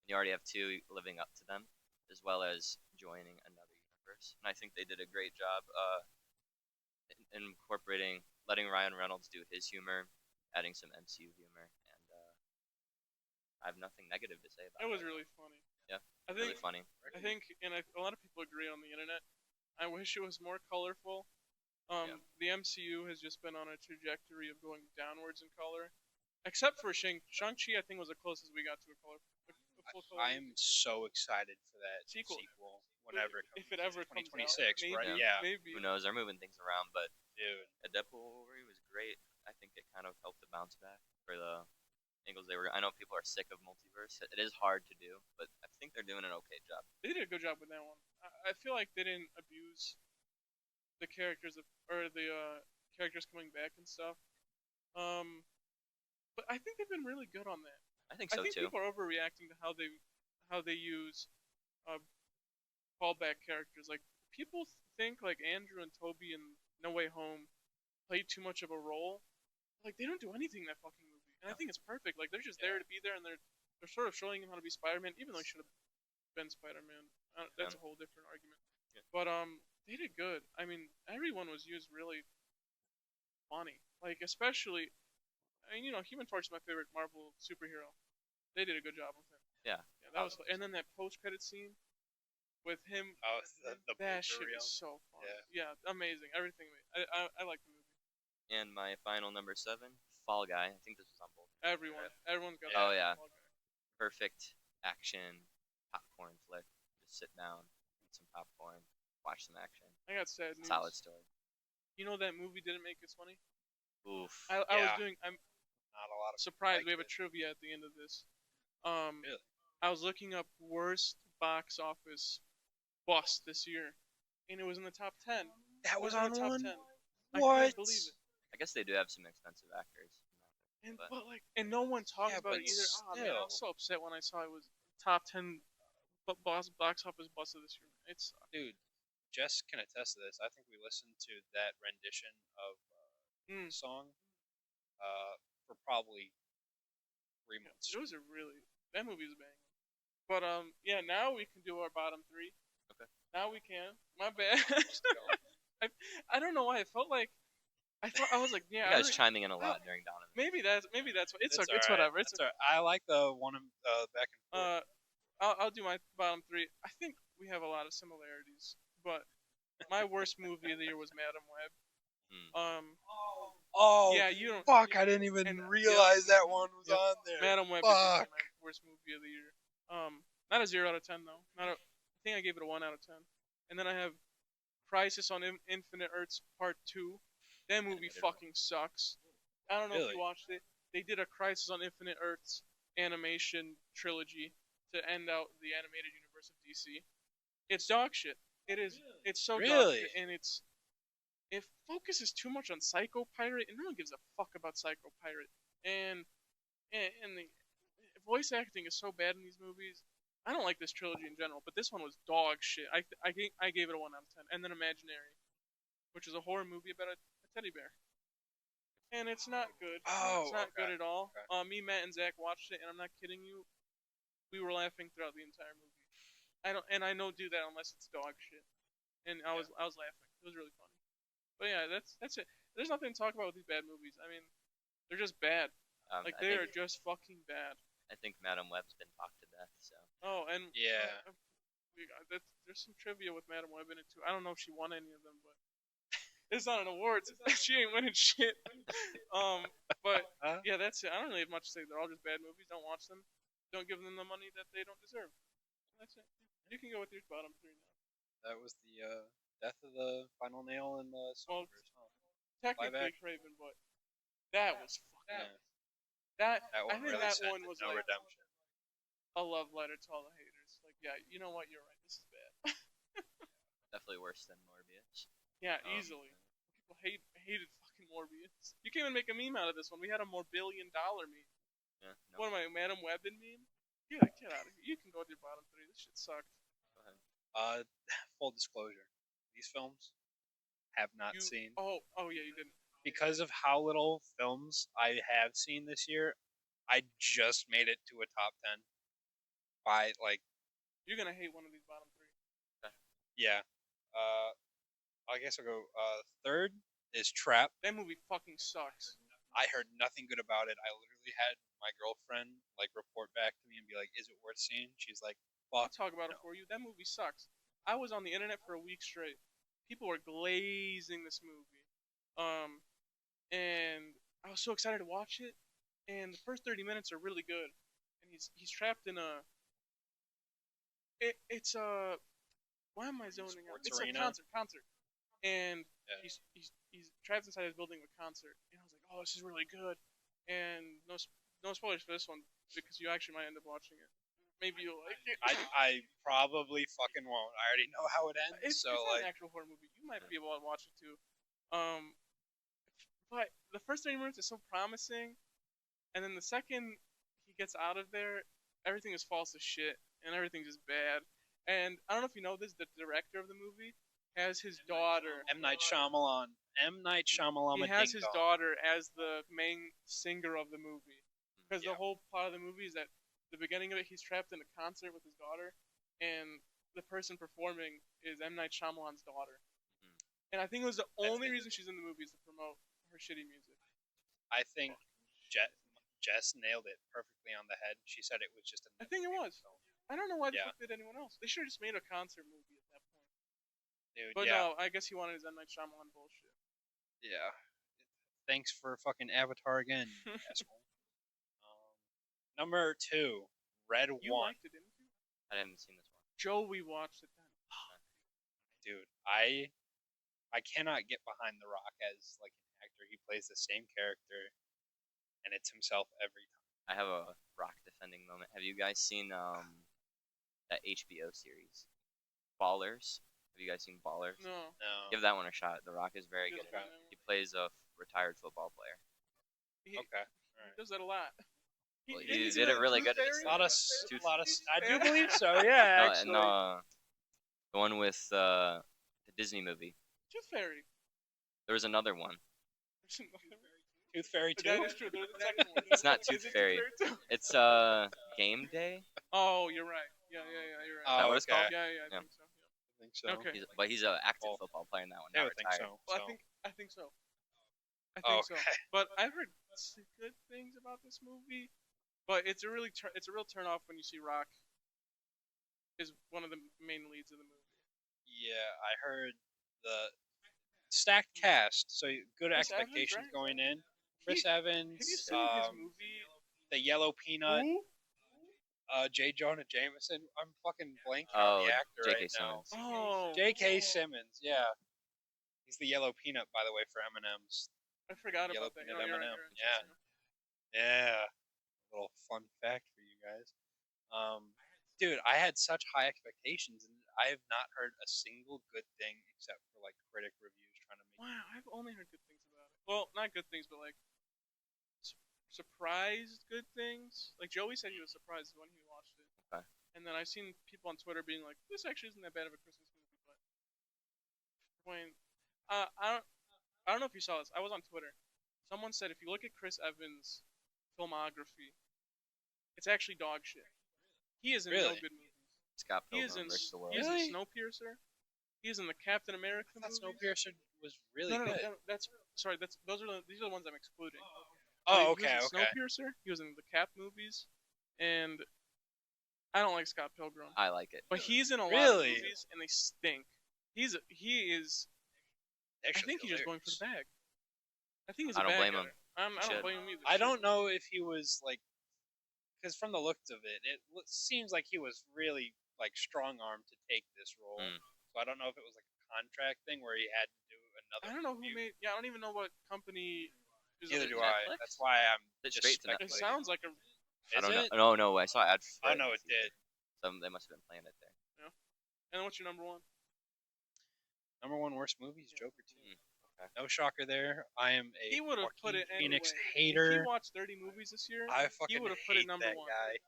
You already have 2 living up to them, as well as joining another universe. And I think they did a great job incorporating, letting Ryan Reynolds do his humor, adding some MCU humor, and I have nothing negative to say about it. It was really funny. Yeah, I really think funny. a lot of people agree on the internet. I wish it was more colorful. Yeah. The MCU has just been on a trajectory of going downwards in color, except for Shang-Chi. I think was the closest we got to a full color. I'm so excited for that Sequel. whenever it comes. If it ever comes out, 2026, maybe, right? Yeah. Yeah, maybe. Who knows? They're moving things around, but dude. Deadpool Wolverine was great. I think it kind of helped to bounce back for the angles they were. I know people are sick of multiverse. It is hard to do, but I think they're doing an okay job. They did a good job with that one. I feel like they didn't abuse the characters or the characters coming back and stuff. But I think they've been really good on that. I think I so think too. people are overreacting to how they use uh, callback characters. Like people think like Andrew and Toby in No Way Home played too much of a role. Like they don't do anything in that fucking movie, and I think it's perfect. Like they're just there to be there, and they're sort of showing him how to be Spider-Man, even though he should have been Spider-Man. That's a whole different argument. Yeah. But they did good. I mean, everyone was used really funny. Like especially, I mean, Human Torch is my favorite Marvel superhero. They did a good job with him. Yeah. That was. And then that post-credit scene with him. Oh, the That blooper shit reel. was so fun. Yeah. Yeah, amazing. Everything. I like the movie. And my final number 7, Fall Guy. I think this was on both. Everyone's got. Oh, that yeah. Fall Guy. Perfect action popcorn flick. Just sit down, eat some popcorn, watch some action. I got sad news. Solid story. You know that movie didn't make us funny. Oof. I'm Not a lot of surprised. liked We have a it. trivia at the end of this. Really? I was looking up worst box office bust this year, and it was in the top 10. That It was was in the on top one. 10. I What? couldn't believe it. I guess they do have some expensive actors. And But but like, and no one talks Yeah, about but it either. Oh man, I was still. so upset when I saw it was top 10 box office bust of this year. It sucked. Dude, Jess can attest to this. I think we listened to that rendition of Mm. the song for probably 3 months. It was a really that movie was banging. But yeah, now we can do our bottom three. Okay. Now we can. My bad. Let's go. I don't know why I felt like I was like, yeah, you guys chiming in a lot during Donovan. maybe that's what it's It's it's alright. whatever. It's It's alright. I like the one back and forth. I'll do my bottom three. I think we have a lot of similarities, but my worst movie of the year was Madam Web. Hmm. Oh, Yeah, you don't. fuck! I didn't even and- realize that one was Yep. on there. Madam Web Fuck. is easily my worst movie of the year. Not a 0 out of 10 though. I think I gave it a 1 out of 10. And then I have Crisis on Infinite Earths Part 2. That movie Animated fucking sucks. I don't know if Really? you watched it. They did a Crisis on Infinite Earths animation trilogy to end out the animated universe of DC. It's dog shit. It is. It's so dog Really? shit, and it focuses too much on Psycho Pirate, and no one gives a fuck about Psycho Pirate. And the voice acting is so bad in these movies. I don't like this trilogy in general, but this one was dog shit. I gave it a 1 out of 10. And then Imaginary, which is a horror movie about a teddy bear, and it's not good. Oh, It's not okay. good at all. Okay. Me, Matt, and Zach watched it, and I'm not kidding you. We were laughing throughout the entire movie. I don't do that unless it's dog shit. And I was laughing. It was really funny. But yeah, that's it. There's nothing to talk about with these bad movies. I mean, they're just bad. Like I they think are just fucking bad. I think Madam Web's been talked to death. So Oh, and Yeah. there's some trivia with Madam Web in it too. I don't know if she won any of them, but it's not an awards. She ain't winning shit. But Huh? yeah, that's it. I don't really have much to say. They're all just bad movies. Don't watch them. Don't give them the money that they don't deserve. That's it. You can go with your bottom three now. That was the death of the final nail in the Well, Songverse. Huh? Technically action. Craven, but that was fucking. Yeah. That That I one think really that said one was no like redemption. a love letter to all the haters. Like, yeah, you know what? You're right. This is bad. definitely worse than Morbius. Yeah, easily. People hated fucking Morbius. You can't even make a meme out of this one. We had a more $1 billion meme. Yeah. No. What am I, Madam Webben meme? Get out of here. You can go with your bottom three. This shit sucked. Go ahead. Full disclosure, these films have not You seen oh yeah, you didn't. because of how little films I have seen this year. I just made it to a top 10 by like You're gonna hate one of these bottom three. yeah. I guess I'll go. Third is Trap. That movie fucking sucks. I heard nothing good about it. I literally had my girlfriend like report back to me and be like, "Is it worth seeing?" She's like, I'll "Fuck." talk about no. it for you. That movie sucks. I was on the internet for a week straight. People were glazing this movie. And I was so excited to watch it. And the first 30 minutes are really good. And he's trapped in a. It's a. Why am I zoning out? Sports It's arena? a concert. And Yeah. he's trapped inside his building of a concert. And I was like, oh, this is really good. And no spoilers for this one because you actually might end up watching it. Maybe you'll like it. I probably fucking won't. I already know how it ends. It's so not like, an actual horror movie. You might be able to watch it too. Um, but the first 30 minutes is so promising, and then the second he gets out of there, everything is false as shit, and everything's just bad. And I don't know if you know this, the director of the movie has his daughter. M Night Shyamalan. M Night Shyamalan. He has his daughter as the main singer of the movie. Because the whole plot of the movie is that the beginning of it, he's trapped in a concert with his daughter, and the person performing is M. Night Shyamalan's daughter. And I think it was the only reason she's in the movie is to promote her shitty music. I think Jess nailed it perfectly on the head. She said it was just a. I think it was. Film. I don't know why the Yeah. fuck did anyone else. They should have just made a concert movie at that point. Dude, But yeah. no, I guess he wanted his M. Night Shyamalan bullshit. Yeah. Thanks for fucking Avatar again, you asshole. Number 2, Red You One. liked it, didn't you? I haven't seen this one. Joe, we watched it then. Dude, I cannot get behind The Rock as like an actor. He plays the same character, and it's himself every time. I have a Rock defending moment. Have you guys seen that HBO series, Ballers. Have you guys seen Ballers? No. No. Give that one a shot. The Rock is very He good. doesn't At play it. that He one. plays a retired football player. He, Okay. he does that a lot. Well, Didn't he do did it that really Tooth good at his Fairy? A lot of, Tooth- I do Yeah. believe so. Yeah, No, actually. no, the one with the Disney movie. Tooth Fairy. There was another one. Tooth Fairy But 2. that is true. There's a second one. It's not Is Tooth it Fairy. too? It's Game Day. Oh, you're right. Yeah, you're right. Is that Oh, what it's okay. called? Yeah, I Yeah. think so. I think so. Okay. But he's an active Well, football player in that one, I not would think retired. so. Well, so. I think so. I Oh, think so. okay. But I've heard good things about this movie. But it's a real turn off when you see Rock is one of the main leads of the movie. Yeah, I heard the stacked cast, so good Chris Evans, expectations right? going in. Chris Have you Evans, seen his movie? the Yellow Peanut, Who? J. Jonah Jameson. I'm fucking blanking Oh, on the actor J.K. right now. Simmons. Oh, J.K. Simmons, yeah. He's the Yellow Peanut, by the way, for M&M's. I forgot Yellow about that. peanut You're right, M&M. you're right. Yeah. Little fun fact for you guys. Dude, I had such high expectations, and I have not heard a single good thing except for like critic reviews trying to make. Wow, I've only heard good things about it. Well, not good things, but like surprised good things. Like Joey said, he was surprised when he watched it. Okay. And then I've seen people on Twitter being like, "This actually isn't that bad of a Christmas movie." But when, I don't know if you saw this. I was on Twitter. Someone said if you look at Chris Evans' filmography, it's actually dog shit. He is in no Really? good movies. Scott He is Pilgrim in versus the World. he is Really? in Snowpiercer. He is in the Captain America I thought movies. Snowpiercer was really no, good. that's sorry. These are the ones I'm excluding. Oh, He okay, was in okay. Snowpiercer. He was in the Cap movies, and I don't like Scott Pilgrim, I like it. but he's in a lot of Really? movies, and they stink. He is. I Actually, think he's just going for the hilarious. bag. I think he's I a don't bad blame guy. him. I He don't should. blame him either. I don't know if he was like, because from the looks of it, seems like he was really like strong armed to take this role. Mm. So I don't know if it was like a contract thing where he had to do another. I don't know who review. made. Yeah, I don't even know what company. Neither do Netflix? I. That's why I'm It's just straight to It Netflix. speculating. sounds like a. I Is don't it? know. No, I saw ads for Oh it. no, it did. So they must have been playing it there. And then what's your number one? Number one worst movie is Joker 2. Okay. No shocker there. I am a He would have put Joaquin it Phoenix anyway. If hater. he watched 30 movies this year, I he fucking would have put hate it number that one. guy.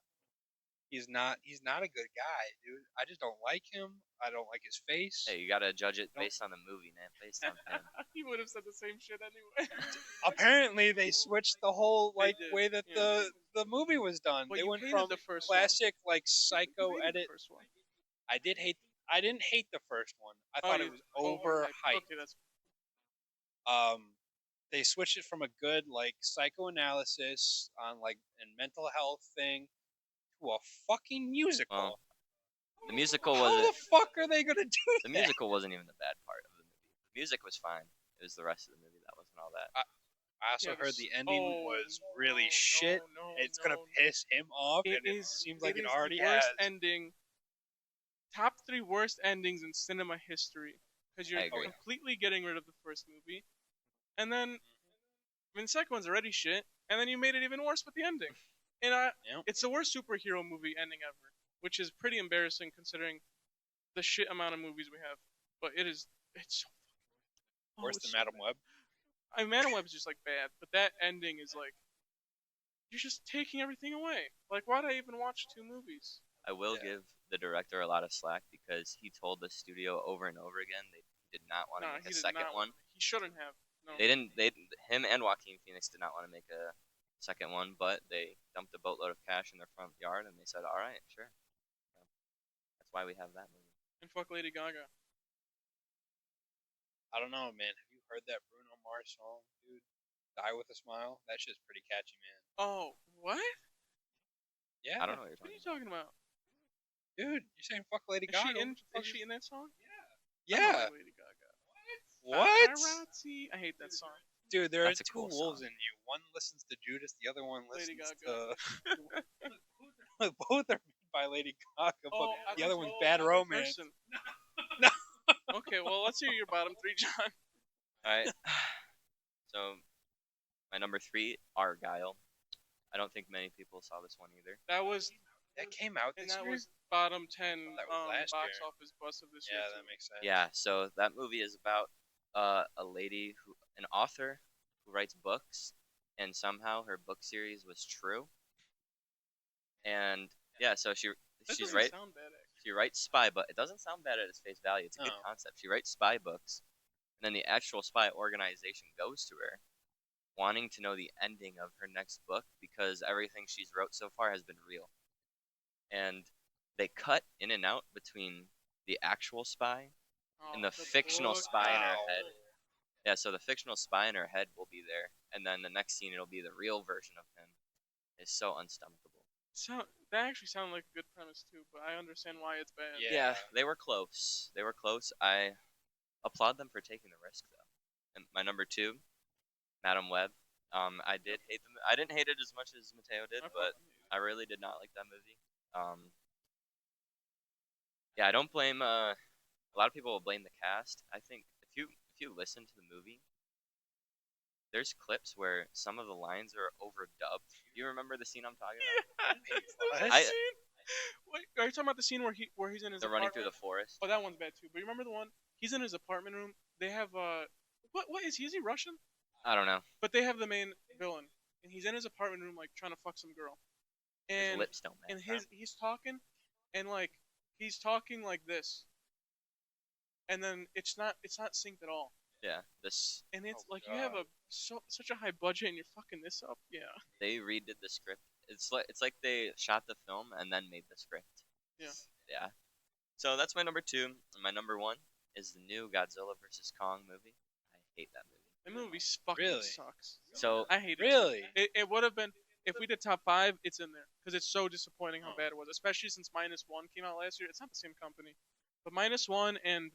He's not a good guy, dude. I just don't like him. I don't like his face. Hey, you gotta judge it Don't- based on the movie, man. Based on him. He would have said the same shit anyway. Apparently they switched the whole They like did, way that yeah. the movie was done. But They you went hated from the first classic like one. psycho You hated edit. the first one. I didn't hate the first one. I thought it was overhyped. Okay, that's They switched it from a good like psychoanalysis on like and mental health thing to a fucking musical. Well, the musical How wasn't. the fuck are they gonna do The that? musical wasn't even the bad part of the movie. The music was fine. It was the rest of the movie that wasn't all that. I also Yeah, heard the ending oh, was really no, shit. no, It's no, gonna no. piss him off, It and it is. seems like it is already the worst has. ending. Top 3 worst endings in cinema history because you're I agree. completely getting rid of the first movie, and then the second one's already shit, and then you made it even worse with the ending. And Yep. it's the worst superhero movie ending ever, which is pretty embarrassing considering the shit amount of movies we have. But it's so fucking Worse it's than so Madam bad. Web. I mean, Madam Web's just like bad, but that ending is like you're just taking everything away. Like, why'd I even watch 2 movies? I will Yeah. give the director a lot of slack because he told the studio over and over again they did not want to No, make he a did second not. one. He shouldn't have. No. They didn't. Him and Joaquin Phoenix did not want to make a second one, but they dumped a boatload of cash in their front yard and they said, "All right, sure." So that's why we have that movie. And fuck Lady Gaga. I don't know, man. Have you heard that Bruno Mars song, dude? Die with a Smile. That shit's pretty catchy, man. Oh, what? Yeah, I don't know what you're What are talking you about. talking about? dude. You're saying fuck Lady Is Gaga? she in? What the fuck Is she in that song? I Yeah. don't like Lady Gaga. What? Paparazzi. I hate that song. Dude, there That's are a 2 cool wolves song. in you. One listens to Judas, the other one Lady listens Gaga. to. Both are made by Lady Gaga, but I the thought other you one's meant Bad another Romance. person. No. Okay, well, let's hear your bottom 3, John. All right. So my number 3, Argyle. I don't think many people saw this one either. That was That came out and this that year. was bottom 10 That was last box year. office bust of this Yeah, year that too. makes sense. Yeah, so that movie is about a lady an author who writes books, and somehow her book series was true. And yeah, so That she's doesn't right. sound bad actually. She writes spy, but it doesn't sound bad at its face value. It's a good No. concept. She writes spy books, and then the actual spy organization goes to her, wanting to know the ending of her next book because everything she's wrote so far has been real. And they cut in and out between the actual spy Oh, and the fictional book. spy in her Wow. head. Yeah, so the fictional spy in her head will be there, and then the next scene it'll be the real version of him. It's so unstomachable. That actually sounded like a good premise too, but I understand why it's bad. Yeah. Yeah, they were close. They were close. I applaud them for taking the risk, though. And my number two, Madam Web. I did hate them. I didn't hate it as much as Mateo did, I but fucking hate I really did not like that movie. Yeah, I don't blame. A lot of people will blame the cast. I think if you listen to the movie, there's clips where some of the lines are overdubbed. Do you remember the scene I'm talking about? Yeah, there's a What? scene. Wait, are you talking about the scene where he's in his They're running through apartment? the forest. Oh, that one's bad too. But you remember the one? He's in his apartment room. They have what is he? Is he Russian? I don't know. But they have the main villain, and he's in his apartment room like trying to fuck some girl, His and lips don't match. he's talking, and like he's talking like this, and then it's not synced at all, Yeah, this and it's Oh, like you have God. such a high budget and you're fucking this up, yeah. they redid the script. It's like they shot the film and then made the script. Yeah. Yeah. So that's my number two. And my number one is the new Godzilla vs Kong movie. I hate that movie. That movie fucking Really? sucks. So I hate it. Really? It would have been if we did top five, it's in there because it's so disappointing how bad it was, especially since Minus One came out last year. It's not the same company, but Minus One and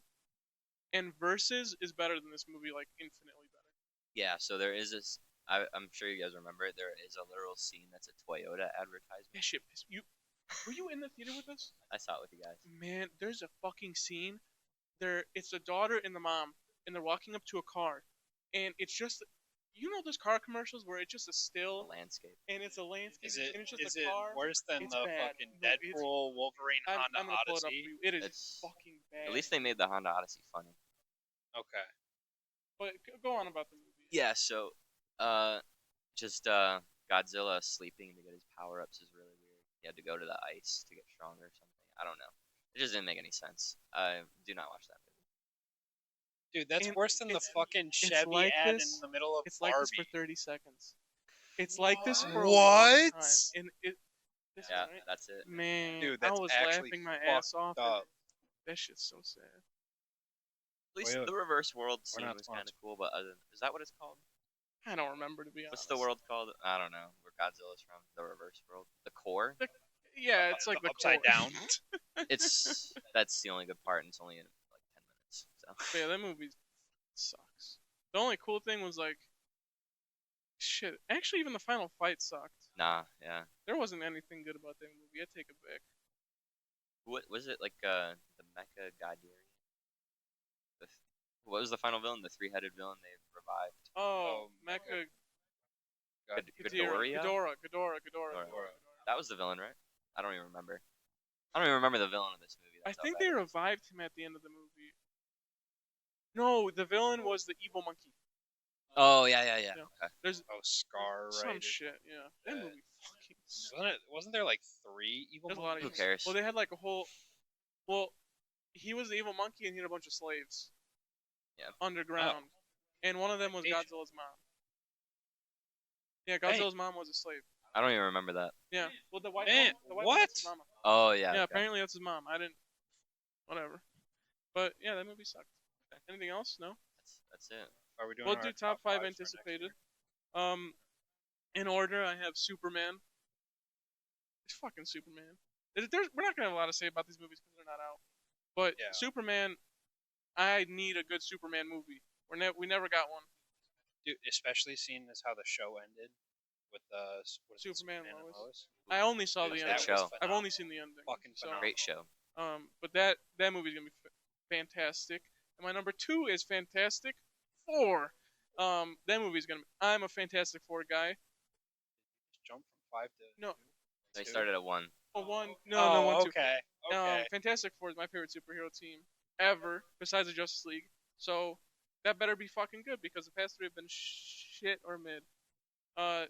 Versus is better than this movie, like infinitely better. yeah, so there is this. I'm sure you guys remember it. There is a literal scene that's a Toyota advertisement. That shit pissed you. Were you in the theater with us? I saw it with you guys. Man, there's a fucking scene. It's the daughter and the mom, and they're walking up to a car, and it's just, those car commercials where it's just a The still landscape. and it's a landscape Is it and it's just is a it car. worse than It's the bad. fucking No, it's- Deadpool Wolverine I'm Honda gonna pull it up for Odyssey? you. It is It's fucking bad. at least they made the Honda Odyssey funny. Okay. But go on about the movie. Yeah. So, just Godzilla sleeping to get his power ups is really weird. He had to go to the ice to get stronger or something. I don't know. It just didn't make any sense. I do not watch that movie. Dude, that's And worse than the it's- fucking it's Chevy like ad this- in the middle of It's like Barbie. this for 30 seconds. It's like this for a What? long time. And this Yeah, is right. that's it. Man, Dude, I that's was actually laughing my ass off. and up. That shit's so sad. At least Wait, the reverse world we're scene not was kind of sponsored. cool, but is that what it's called? I don't remember, to be honest. What's the world called? I don't know. Where Godzilla's from? The reverse world? The core? Yeah, it's like the upside core. down. That's the only good part, and it's only in like 10 minutes. So But yeah, that movie sucks. The only cool thing was like, shit. Actually, even the final fight sucked. nah, yeah. There wasn't anything good about that movie. I take it back. What was it like? The Mecha Godarian. What was the final villain? The three-headed villain they revived. Oh, Oh, Mecha Ghidorah? Ghidorah. That was the villain, right? I don't even remember. I don't even remember the villain of this movie. I That's how think bad they it is. revived him at the end of the movie. No, the villain was the evil monkey. Oh yeah. Yeah. Okay. There's Oh, Scar, some right? shit. Yeah, that Yeah. movie fucking sucked. Wasn't there like 3 evil There's a lot of Who evil- cares? Well, they had like a whole. Well, he was the evil monkey, and he had a bunch of slaves. Yeah. Underground, and one of them was Asian. Godzilla's mom. Yeah, Godzilla's mom was a slave. I don't even remember that. Yeah. Well, the white Man, one, the white what? one, that's his mama. Oh yeah. Yeah, okay. apparently that's his mom. I didn't. Whatever. But yeah, that movie sucked. Anything else? No. That's it. Are we doing We'll our do top five fives for next anticipated. year? In order, I have Superman. It's fucking Superman. We're not gonna have a lot to say about these movies because they're not out. But Yeah. Superman, I need a good Superman movie. We never got one. Dude, especially seeing as how the show ended with what is it, Superman and Lois. Lois. I only saw That the was ending. good show. I've only seen the ending. Fucking So, phenomenal. Great show. but that movie's gonna be fantastic. And my number 2 is Fantastic Four. That movie's gonna be. I'm a Fantastic Four guy. Just jump from 5 to No. They two. started at 1. Oh, one. No, no, one, two. Okay. Okay. Fantastic Four is my favorite superhero team ever, besides the Justice League. So that better be fucking good because the past three have been shit or mid. Uh,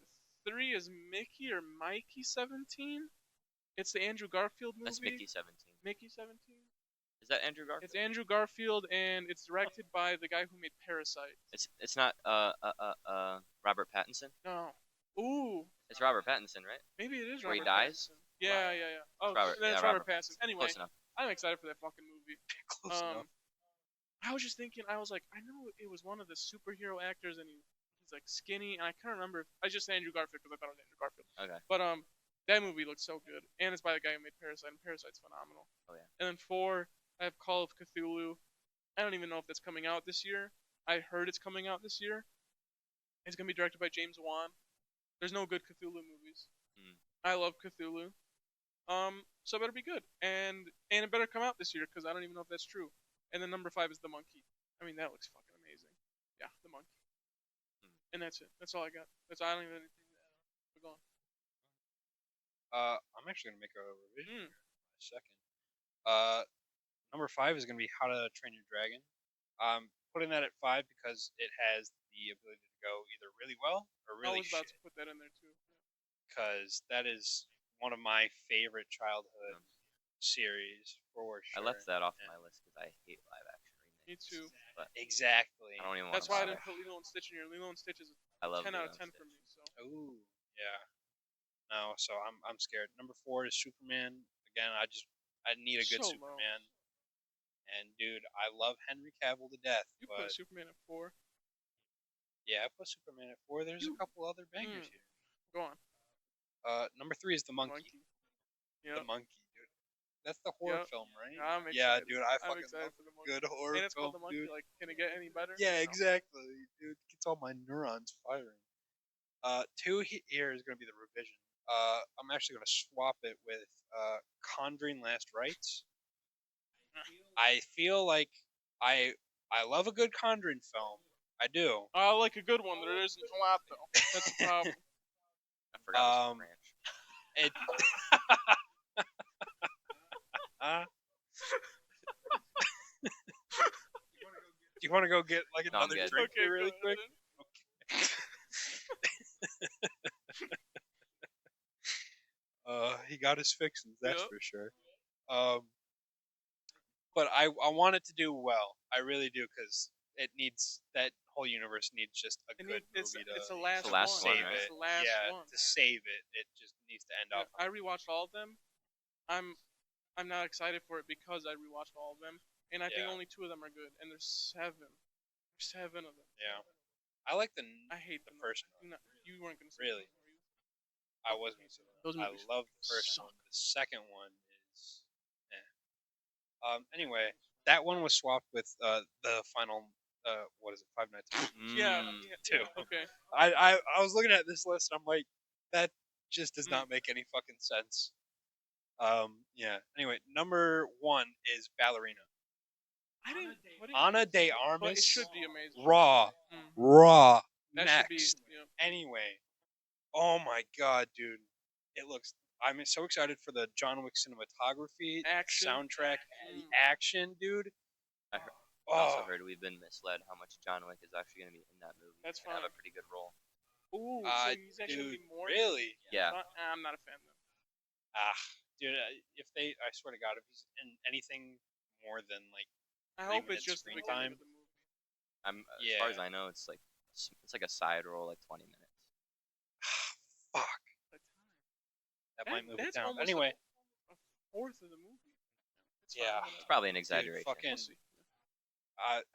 three is Mickey or Mikey 17. It's the Andrew Garfield movie. That's Mickey 17. Mickey 17. Is that Andrew Garfield? It's Andrew Garfield, and it's directed by the guy who made Parasite. It's not Robert Pattinson. No. Ooh. It's Robert Pattinson, right? Maybe it is Where Robert he dies? Pattinson. Yeah, yeah, yeah. Oh, Robert, then it's yeah, Robert Robert Pattinson. Anyway, Close enough. I'm excited for that fucking movie. Close enough. I was just thinking, I was like, I know it was one of the superhero actors, and he's like skinny, and I can't remember. I just said Andrew Garfield because I thought it was Andrew Garfield. Okay. But that movie looks so good, and it's by the guy who made Parasite, and Parasite's phenomenal. Oh yeah. And then 4, I have Call of Cthulhu. I don't even know if that's coming out this year. I heard it's coming out this year. It's gonna be directed by James Wan. There's no good Cthulhu movies. I love Cthulhu. So it better be good, and it better come out this year because I don't even know if that's true. And then number 5 is the monkey. I mean, that looks fucking amazing. Yeah, the monkey. And that's it. That's all I got. I don't even have anything to add on. We're going. I'm actually gonna make a revision here in a second. Number 5 is gonna be How to Train Your Dragon. I'm putting that at 5 because it has the ability to go either really well or I really was about shit. to put that in there too. Because that is one of my favorite childhood series for sure. I left that off Yeah. my list because I hate live action remakes. Me too. But Exactly. I don't even want That's to why I bother. didn't put Lilo and Stitch in here. Lilo and Stitch is I love 10 out Lilo of and 10 for Stitch. me. So Ooh, yeah. No, so I'm scared. Number 4 is Superman. Again, I need a good So low. Superman. And dude, I love Henry Cavill to death. you but put Superman at 4. yeah, I put Superman at 4. There's a couple other bangers here. Go on. Number 3 is the monkey. Yep. The monkey, dude. That's the horror Yep. film, right? I'm Yeah, excited. dude, I I'm fucking excited love for the a monkey. good horror And it's film, called the monkey. dude. Like, can it get any better? Yeah, No. exactly, dude. Gets all my neurons firing. 2 here is gonna be the revision. I'm actually gonna swap it with Conjuring Last Rites. I feel like I I love a good Conjuring film. I do. I like a good one. There isn't a lot though. That's the problem. I forgot it was Ranch. It. Do you want to go get like No, I'm another good. drink Okay, here really go quick? He got his fixins, that's Yep. for sure. But I want it to do well. I really do because it needs that whole universe needs just a good It's movie to the last, the last one. one, save right? it. It's the last yeah, one. to save it, it just needs to end Yeah, off. I rewatched all of them. I'm not excited for it because I rewatched all of them, and I think Yeah. only 2 of them are good, and there's 7. There's 7 of them. Yeah, I like the I hate the them. first one. No, you weren't gonna say Really? that, were you? I wasn't. Those I movies love the first suck. one. The second one is. Anyway, that one was swapped with the final. What is it? Five Nights at Freddy's. Yeah, Mm. yeah. Two. Okay. I was looking at this list. And I'm like, that just does Mm. not make any fucking sense. Yeah. Anyway, number 1 is Ballerina. I didn't. Ana de But Armas. it should be amazing. Raw. Mm. Raw. That Next. should be. Yeah. Anyway. Oh my god, dude. It looks. I'm so excited for the John Wick cinematography, Action. soundtrack, the Mm. action, dude. I Oh, also heard we've been misled how much John Wick is actually going to be in that movie. That's and have a fine. pretty good role. Ooh, Uh, so he's actually gonna dude, be more. really? Yeah. I'm not a fan then. Dude, if they, I swear to God, if he's in anything more than like, I 3 hope it's minutes just the screen beginning time. of the movie. As far as Yeah. I know, it's like a side role, like 20 minutes. fuck, But that might move it that's down. almost Anyway, a fourth of the movie. It's Yeah. fine, It's probably an exaggeration. fucking- We'll see.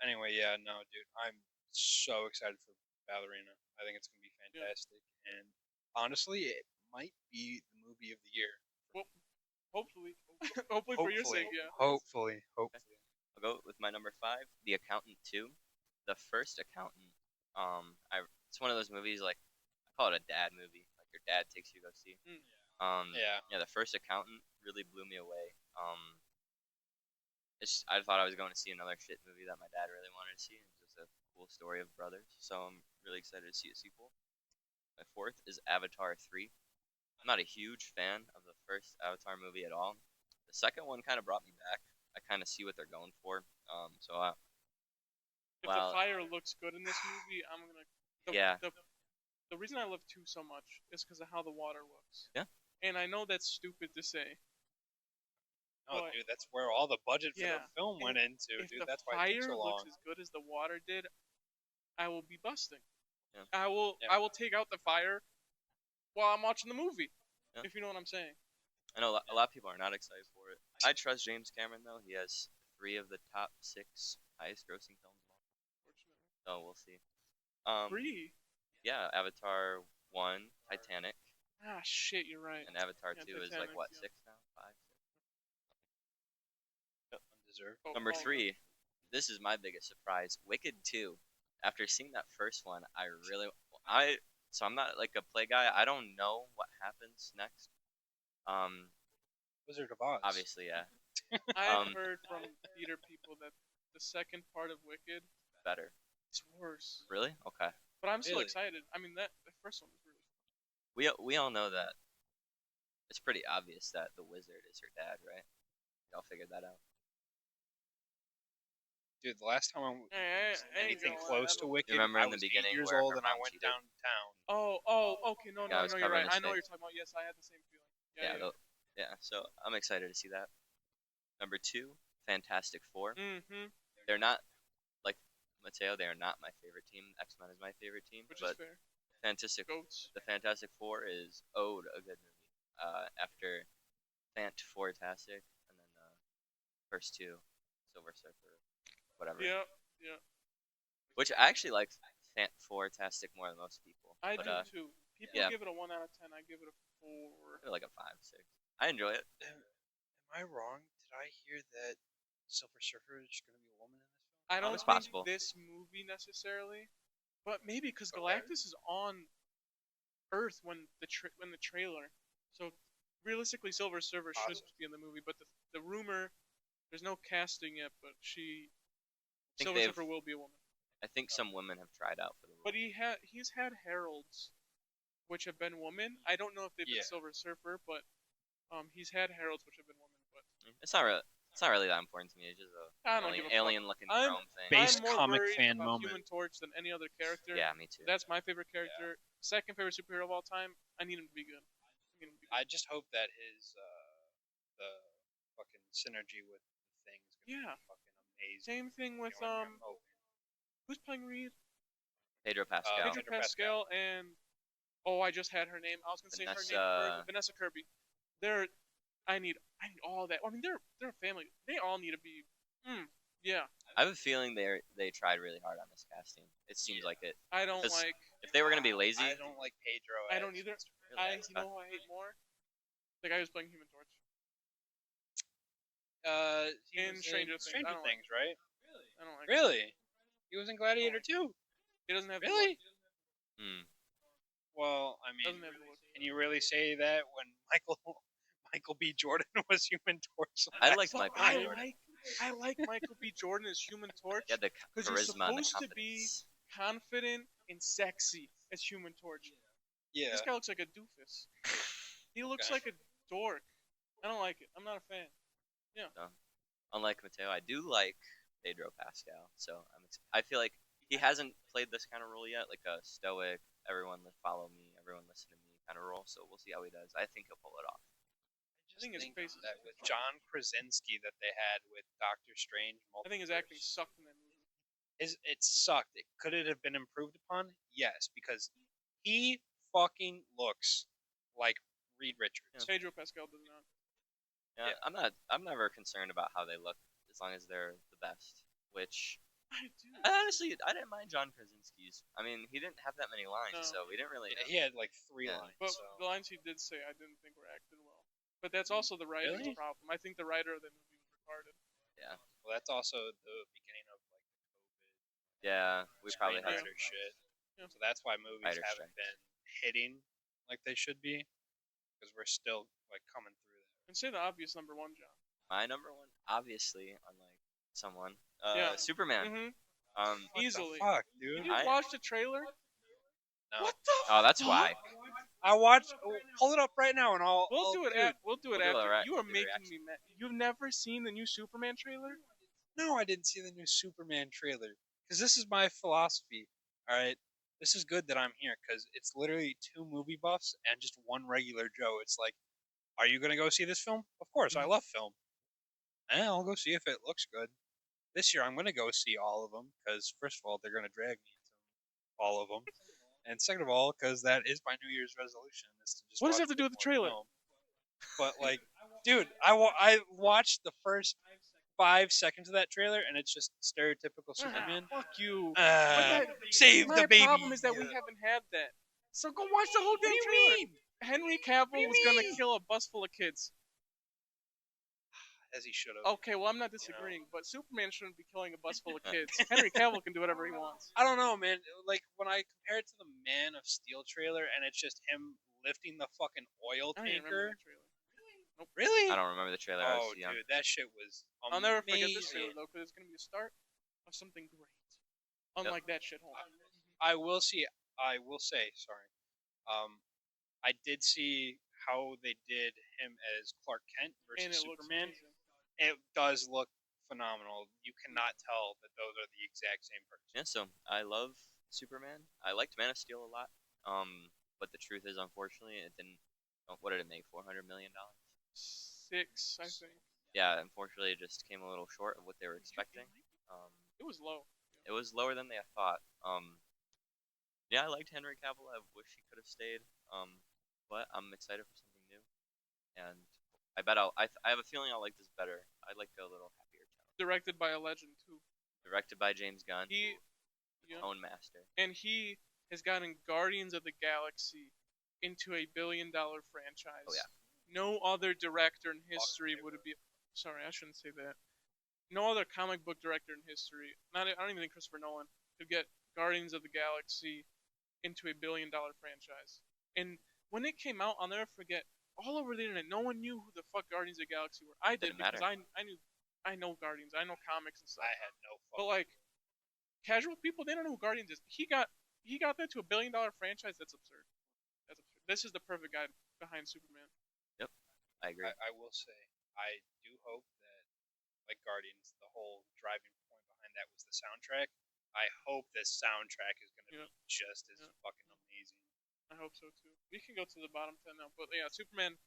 anyway, yeah, no, dude, I'm so excited for Ballerina. I think it's gonna be fantastic, and honestly, it might be the movie of the year. Hopefully, hopefully for your sake, yeah. Hopefully. I'll go with my number 5, The Accountant 2. The First Accountant. It's one of those movies like I call it a dad movie. Like your dad takes you to go see. Yeah. The First Accountant really blew me away. I thought I was going to see another shit movie that my dad really wanted to see. It was just a cool story of brothers. So I'm really excited to see a sequel. My 4th is Avatar 3. I'm not a huge fan of the first Avatar movie at all. The second one kind of brought me back. I kind of see what they're going for. So If the while fire looks good in this movie, I'm gonna. yeah, The reason I love two so much is because of how the water looks. yeah, And I know that's stupid to say, No, but dude, that's where all the budget for the yeah, film went into, if dude. the That's why it took fire so looks long. as good as the water did, I will be busting. yeah, I will Yeah. I will take out the fire while I'm watching the movie. yeah. If you know what I'm saying. I know a lot of people are not excited for it. I trust James Cameron though. He has 3 of the top 6 highest grossing films of all Fortunately. time. So we'll see. Um, 3? yeah, Avatar 1, Titanic, Ah shit, you're right. and Avatar Yeah, 2 is like Titanic, what yeah. 6 now, 5, 6. Undeserved. Oh, Number oh, 3. This is my biggest surprise. Wicked 2. After seeing that first one, I so I'm not like a play guy. I don't know what happens next. Um, Wizard of Oz. obviously, yeah. I've heard from theater people that the second part of Wicked Better. is worse. Really? Okay. But I'm still Really? excited. I mean that the first one was really We all know that it's pretty obvious that the wizard is her dad, right? Y'all figured that out. Dude, the last time I Hey, was I ain't anything gonna lie, close I to don't- Wicked, remember I in the was beginning 8 years where old her and I mom went cheated? downtown. Okay, no, Yeah, I was you're covering right. his I know what face. you're talking about. Yes, I had the same feeling. Yeah, Yeah. yeah. So I'm excited to see that. Number 2, Fantastic Four. Mm-hmm. They're not like Mateo. They are not my favorite team. X-Men is my favorite team, Which is but fair. Fantastic Goats. the Fantastic Four is owed a good movie. After Fant Four-tastic, and then first 2, Silver Surfer, whatever. Yeah, yeah. Which I actually like Fant Four-tastic more than most people. I But do too. People yeah. give it a 1 out of 10. I give it a 4. I feel like a 5, 6. I enjoy it. Am I wrong? Did I hear that Silver Surfer is going to be a woman in this film? I don't It's think possible. this movie necessarily, but maybe because Okay. Galactus is on Earth when the trailer. So realistically, Silver Surfer should Awesome. be in the movie. But the rumor, there's no casting yet, but think Silver they've- Surfer will be a woman. I think some women have tried out for the role. But he's had heralds, which have been women. I don't know if they've Yeah. been Silver Surfer, but he's had heralds which have been women. But It's not really that important to me. It's just I a don't give a fuck. alien-looking I'm- chrome thing. Base I'm more comic worried fan about moment. Human Torch than any other character. Yeah, me too. That's my favorite character. Second favorite superhero of all time. I need him to be good. I need him to be good. I just hope that his the fucking synergy with the thing is going to Yeah. be fucking amazing. Same thing with You know what I mean? I'm hoping. who's playing Reed? Pedro Pascal. Pedro Pedro Pascal and I just had her name. I was gonna say her name Vanessa- first. Vanessa Kirby. I need all that. I mean, they're a family. They all need to be. Yeah. I have a feeling they tried really hard on this casting. It seems like it. I don't 'Cause like. If they were gonna be lazy, I don't like Pedro. I as don't either. Mr. Really? You know who I hate more? The guy who's playing Human Torch. He In was Stranger in Things. I Stranger don't like Things, right? I don't like. Really? He was in Gladiator too. He doesn't have Really? hmm, Well, I The look. mean, Doesn't have the look. can you really say that when Michael B. Jordan was Human Torch? I liked But Michael I B. Jordan. like Michael B. Jordan as Human Torch He had the because he's charisma and the supposed to be confidence. confident and sexy as Human Torch. Yeah. This guy looks like a doofus. He looks Okay. like a dork. I don't like it. I'm not a fan. Unlike Mateo, I do like Pedro Pascal. So I feel like he hasn't played this kind of role yet, like a stoic, follow me, everyone listen to me kind of role. So we'll see how he does. I think he'll pull it off. I think his just face is that with John Krasinski that they had with Doctor Strange. I think his acting Multiverse, sucked in that movie. it sucked. Could it have been improved upon? Yes, because he fucking looks like Reed Richards. Pedro Pascal does not. Yeah, Yeah. I'm never concerned about how they look as long as they're the best. Which I do. I didn't mind John Krasinski's. I mean, he didn't have that many lines, No. so we didn't really. Yeah, he had like 3 Yeah. lines. But so. the lines he did say, I didn't think were acted well. But that's also the writing's Really? problem. I think the writer of the movie was retarded. Yeah, Well, that's also the beginning of like the yeah, we COVID probably had screenwriter shit. Yeah. So that's why movies Writer haven't strikes. been hitting like they should be, because we're still like coming through that. And say the obvious number one, John. my number one. Obviously, unlike someone, Yeah. Superman. Mm-hmm. What Easily. the fuck, Did dude? you watch the trailer? No. What the? Oh, that's fuck? why. I watched. Pull it up right now, and We'll do it. dude. We'll do it We'll do after. You are the making me reaction. mad. You've never seen the new Superman trailer? No, I didn't see the new Superman trailer because this is my philosophy. All right, this is good that I'm here because it's literally two movie buffs and just one regular Joe. It's like, are you gonna go see this film? Of course, I love film. I'll go see if it looks good. This year, I'm gonna go see all of them because first of all, they're gonna drag me into all of them, and second of all, because that is my New Year's resolution is to just What does watch it have to way do with the more trailer? film. But like, dude, I watched the first 5 seconds of that trailer, and it's just stereotypical Superman. Fuck you. But Uh, that save my the baby. problem is that we haven't had that. So go watch the whole What do damn you trailer. mean? Henry What do Cavill you was gonna mean? kill a bus full of kids. As he should have. Okay, well I'm not disagreeing, but Superman shouldn't be killing a bus full of kids. Henry Cavill can do whatever he wants. I don't know, man. Like when I compare it to the Man of Steel trailer, and it's just him lifting the fucking oil I don't even remember tanker. the trailer. Really? I don't remember the trailer. I Oh, was young. dude, that shit was amazing. I'll never forget this trailer though, because it's gonna be the start of something great. Unlike that shithole. I will see. I will say, sorry. I did see how they did him as Clark Kent And versus it looks Superman. amazing. It does look phenomenal. You cannot tell that those are the exact same person. Yeah, so I love Superman. I liked Man of Steel a lot. But the truth is, unfortunately, it didn't. What did it make? $400 million. 6, I think. Yeah, unfortunately, it just came a little short of what they were expecting. It was low. It was lower than they thought. Yeah, I liked Henry Cavill. I wish he could have stayed. But I'm excited for something new, and I bet I have a feeling I'll like this better. I like a little happier tone. Directed by a legend too. Directed by James Gunn, He, yeah, tone master. and he has gotten Guardians of the Galaxy into a $1 billion franchise. Oh yeah. No other director in history would be. Sorry, I shouldn't say that. No other comic book director in history. I don't even think Christopher Nolan could get Guardians of the Galaxy into a $1 billion franchise. And when it came out, I'll never forget. All over the internet, no one knew who the fuck Guardians of the Galaxy were. I did Didn't because matter. I know Guardians. I know comics and stuff. I had no But fucking. like casual people, they don't know who Guardians is. He got that to a $1 billion franchise. That's absurd. That's absurd. This is the perfect guy behind Superman. Yep, I agree. I will say, I do hope that, like Guardians, the whole driving point behind that was the soundtrack. I hope this soundtrack is going to Yeah. be just as Yeah. fucking amazing. I hope so too. We can go to the bottom 10 now, but yeah, Superman.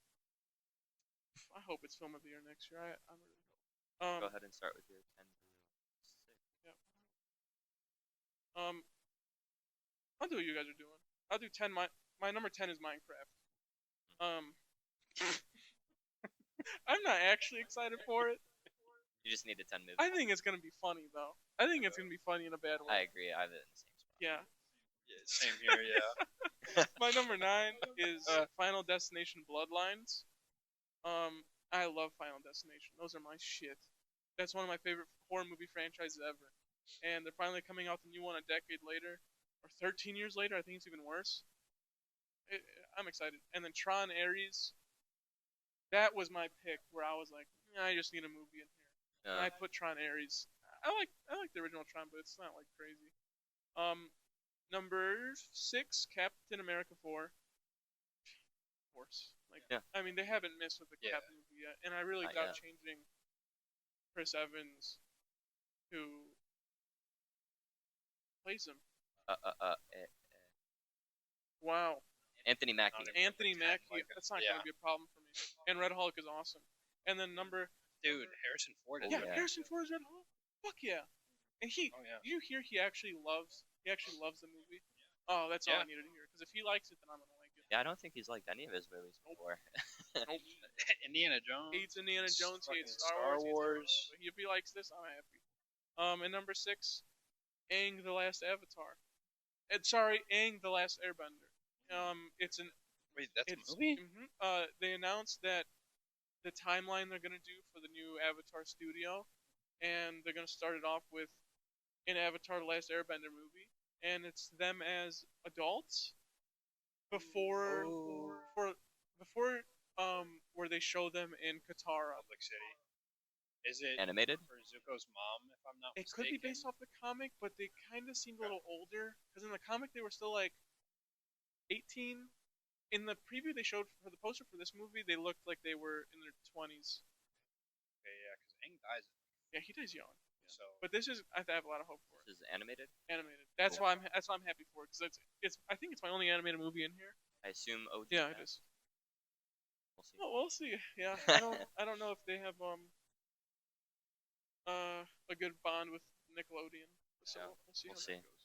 I hope it's film of the year next year. I'm really hope. Go ahead and start with your 10 to 6. Yeah. I'll do what you guys are doing. I'll do 10. My number 10 is Minecraft. I'm not actually excited for it. You just need a 10 movie. I think it's gonna be funny though. I think it's gonna be funny in a bad way. I agree. I have it in the same spot. Yeah. Yeah, same here. Yeah. My number 9 is Final Destination Bloodlines. I love Final Destination. Those are my shit. That's one of my favorite horror movie franchises ever. And they're finally coming out the new one a decade later, or 13 years later. I think it's even worse. I'm excited. And then Tron Ares. That was my pick where I was like, I just need a movie in here. And I put Tron Ares. I like the original Tron, but it's not like crazy. Number 6, Captain America 4. Of course. Like, Yeah. I mean, they haven't missed with the Yeah. Cap movie yet, and I really Not doubt yet. changing Chris Evans who plays him. Wow. Anthony Mackie. Not even Anthony pretend Mackie. like it. That's not Yeah. going to be a problem for me. And Red Hulk is awesome. And then Dude, Harrison Ford is yeah, yeah. Harrison Ford is Red Hulk. Fuck yeah. And Oh yeah. you hear he actually loves the movie. Oh, that's all I Yeah. needed to hear. Because if he likes it, then I'm gonna like it. Yeah, I don't think he's liked any of his movies before. Nope. Indiana Jones. He hates Indiana Jones. He fucking hates Star Wars. He hates everyone else. Wars. But if he likes this, I'm happy. And number 6, Aang the Last Avatar. Aang the Last Airbender. It's an Wait, that's it's a movie? they announced that the timeline they're gonna do for the new Avatar studio, and they're gonna start it off with an Avatar: The Last Airbender movie, and it's them as adults before Oh. before where they show them in Katara. Public City. Is it Animated? for Zuko's mom? If I'm not It mistaken. could be based off the comic, but they kind of seemed a little older because in the comic they were still like 18. in the preview they showed for the poster for this movie, they looked like they were in their 20s. Okay, yeah, because Aang dies. Yeah, he dies young. So, But this is I have a lot of hope for it. This is animated. Animated. That's why I'm happy for it because it's I think it's my only animated movie in here. I assume OG. Yeah, it is. We'll see. Well, we'll see. Yeah, I don't know if they have a good bond with Nickelodeon, so Yeah, we'll see we'll how see. that goes.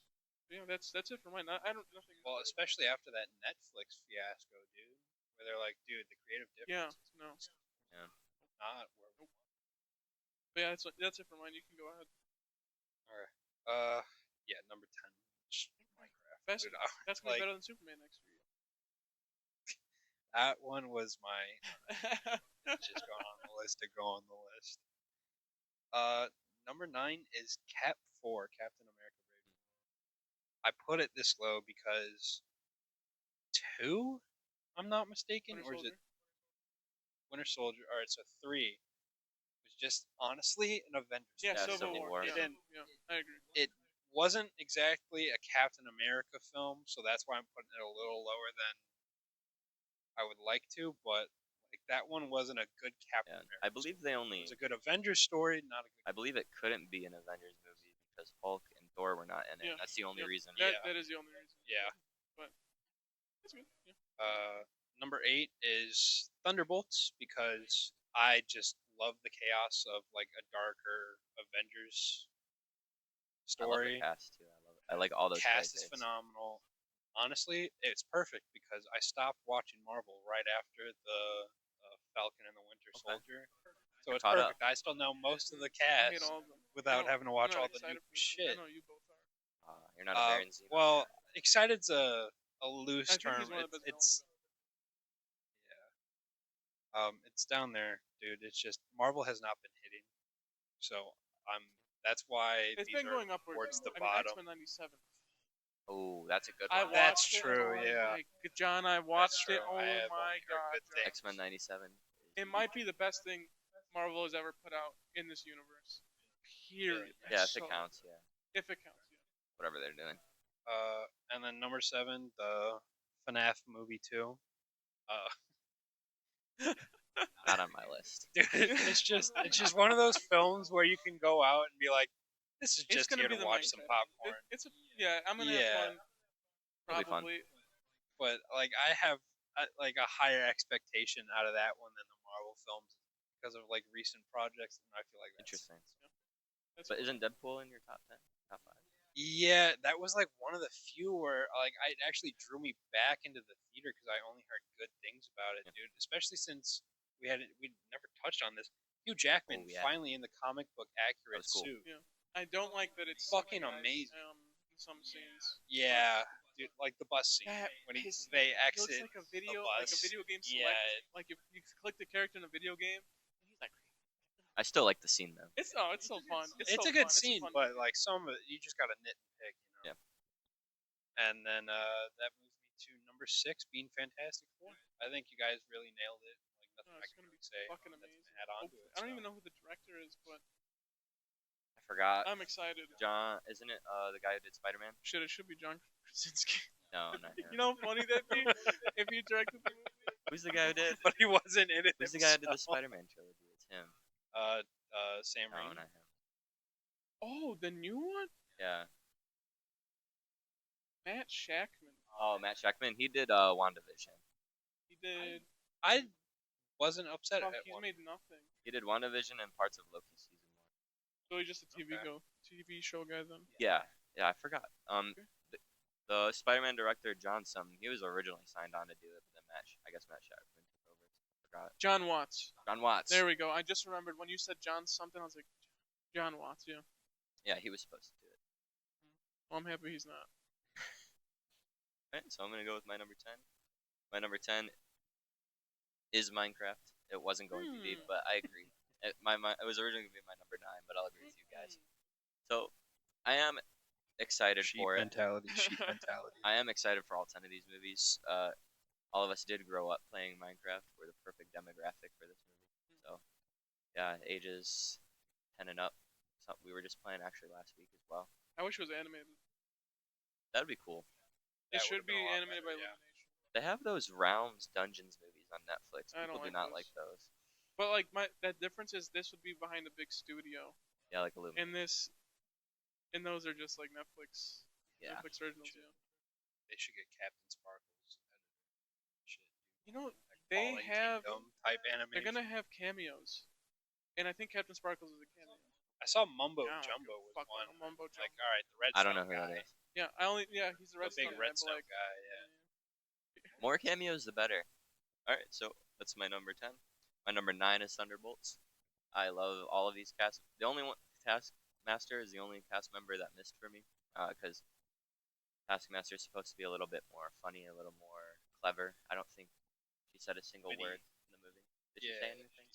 But yeah, that's it for mine. I don't nothing. well, especially after that Netflix fiasco, dude, where they're like, dude, the creative Yeah, difference is no. Yeah. not where. Nope. But yeah, that's it for mine. You can go ahead. All right. Yeah, number 10. Minecraft. Best, Dude, that's gonna be like better than Superman next year. that one was my. It's just going on the list to go on the list. Number 9 is Cap 4, Captain America Brave New World. I put it this low because 2, I'm not mistaken, Winter or is it Soldier. Winter Soldier? All right, so 3 was just honestly an Avengers. Yeah, Yeah, Civil Civil War. War. It Yeah, didn't. yeah, I agree. It wasn't exactly a Captain America film, so that's why I'm putting it a little lower than I would like to. But like that one wasn't a good Captain Yeah. America. I believe they It only. was a good Avengers story, not a good. I believe it couldn't be an Avengers movie because Hulk and Thor were not in it. Yeah. That's the only Yep. reason. That, Yeah. that is the only reason. Yeah. But that's good. Yeah. Number 8 is Thunderbolts because I just love the chaos of like a darker Avengers I love the story. cast too. I love it. I like all those Cast is characters. phenomenal. Honestly, it's perfect because I stopped watching Marvel right after the Falcon and the Winter Okay. Soldier. So You're it's caught perfect. up. I still know most of the I hate cast all of them. without having to watch I'm all not the new excited for this movie. shit. I know you both are. You're not a Baron Zemo. Well, excited's a loose I think term. he's one of the best It's it's down there, dude. It's just Marvel has not been hitting, so I'm. That's why It's these been are going upward. towards the I mean, bottom. X-Men '97. Oh, that's a good I one. That's watched it. true, Oh yeah. my, John, I watched it. true. Oh I have my only heard god, good John. things. X-Men '97. It might be the best thing Marvel has ever put out in this universe. Period. Yeah, It's if it so- counts. Yeah, If it counts, yeah. whatever they're doing. And then number 7, the FNAF movie 2. Not on my list. Dude, it's just one of those films where you can go out and be like, this is It's just gonna here be to the watch some Minecraft. popcorn. I'm gonna Yeah. have fun. It'll be fun. Probably. But like I have like a higher expectation out of that one than the Marvel films because of like recent projects, and I feel like that's Interesting. That's But fun. isn't Deadpool in your top 10? Top 5? yeah, that was like one of the few where like it actually drew me back into the theater because I only heard good things about it, Yeah. dude. Especially since we never touched on this. Hugh Jackman Oh, yeah. finally in the comic book accurate That was cool. suit. Yeah. I don't like that it's Fucking amazing. in some scenes. Yeah, dude, like the bus scene That when pisses they me. It exit looks like a video, bus. game Yeah, select. Like if you click the character in a video game, and he's like, I still like the scene though. it's so fun. it's so a good fun. scene, It's a fun but movie. like some of it, you just gotta nit and pick, you know. Yeah. And then that moves me to number 6, being Fantastic Four. I think you guys really nailed it. Like nothing No, I it's can gonna be really say. fucking That's amazing. gonna add on to it. I don't so. even know who the director is, but I forgot. I'm excited. John, isn't it the guy who did Spider-Man? Shit, it should be John Krasinski. No, not him. You know how funny that'd be if he directed the movie. Who's the guy who did? But he wasn't in it. Who's the guy who did the himself. Spider-Man trilogy? It's him. Sam No, Raimi. not him. Oh, the new one, Yeah. Matt Shackman. Oh, Matt Shackman. He did WandaVision. He did. I wasn't upset Fuck, at he's one. the nothing. He did WandaVision and parts of Loki season 1. So he's just a TV Okay. TV show guy then. Yeah, I forgot. Okay. The Spider-Man director John something, he was originally signed on to do it, but then I guess Matt Shackman took over. I forgot. John Watts. John Watts. There we go. I just remembered when you said John something. I was like, John Watts. Yeah. Yeah, he was supposed to do it. Well, I'm happy he's not. Alright, so I'm gonna go with my number 10. My number 10 is Minecraft. It wasn't going to be, but I agree. It was originally gonna be my number 9, but I'll agree with you guys. So I am excited Sheep for it. mentality. Sheep mentality. I am excited for all 10 of these movies. All of us did grow up playing Minecraft. We're the perfect demographic for this movie. So, yeah, ages 10 and up. So we were just playing actually last week as well. I wish it was animated. That'd be cool. It That should would've be been a lot animated better, by yeah. Illumination. They have those Realms Dungeons movies on Netflix. I People don't do like not those. like those. But like that difference is this would be behind a big studio, Yeah, like Illuminati. and those are just like Netflix Yeah. Netflix originals. Yeah. They should get Captain Sparkles. Shit. You know Like they Fallen have Kingdom type they're animation. gonna have cameos, and I think Captain Sparkles is a cameo. I saw Mumbo Yeah, I don't Jumbo give a was fuck one. about Mumbo Like, Jumbo. all right, the I don't Redstone know who guy, that is. Yeah, he's the the Redstone big guy, but Redstone like guy. Yeah. More cameos, the better. All right, so that's my number 10. My number 9 is Thunderbolts. I love all of these cast. The only one Taskmaster is the only cast member that missed for me, because Taskmaster is supposed to be a little bit more funny, a little more clever. I don't think she said a single Witty. word in the movie. Did she Yeah. say anything?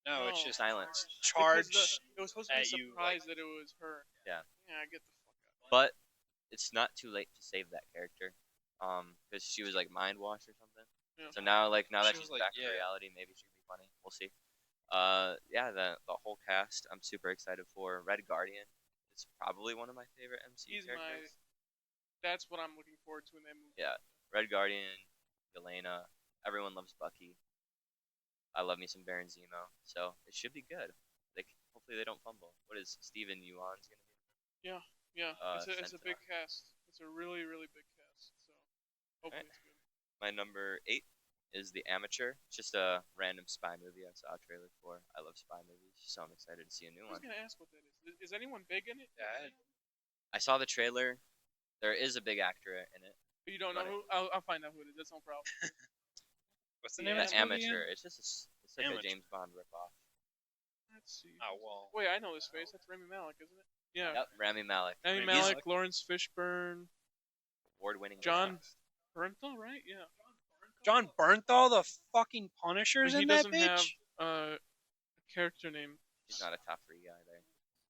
No, No. it's just Silence. charged it was supposed to be a at you. surprise that it was her. Yeah. Yeah, get the fuck out. But it's not too late to save that character, because she was like mind washed or something. Yeah. So now that She she's was like, back to yeah. reality, maybe she can be funny. We'll see. Yeah, the whole cast I'm super excited for. Red Guardian is probably one of my favorite MCU characters. That's what I'm looking forward to in that movie. Yeah, Red Guardian, Yelena. Everyone loves Bucky. I love me some Baron Zemo, so it should be good. Hopefully they don't fumble. What is Steven Yeun's gonna be? Yeah. It's a big cast. It's a really big cast. So hopefully Alright. it's good. My number 8 is The Amateur. It's just a random spy movie I saw a trailer for. I love spy movies, so I'm excited to see a new I was one. gonna ask what that is. Is anyone big in it? Yeah. I saw the trailer. There is a big actor in it. You don't know But who? I'll find out who it is. That's no problem. What's the The name of The this movie Amateur. again? It's just it's like a Amateur. James Bond ripoff. Let's see. Oh well. Wait, I know this face. That's Rami Malek, isn't it? Yeah. Yep, Rami Malek. Rami Rami Malek, Malek. Lawrence Fishburne, Award-winning John cast. Bernthal, right? Yeah. John Bernthal, the fucking But Punisher's he in that doesn't have bitch. a character name. He's not a top 3 guy there.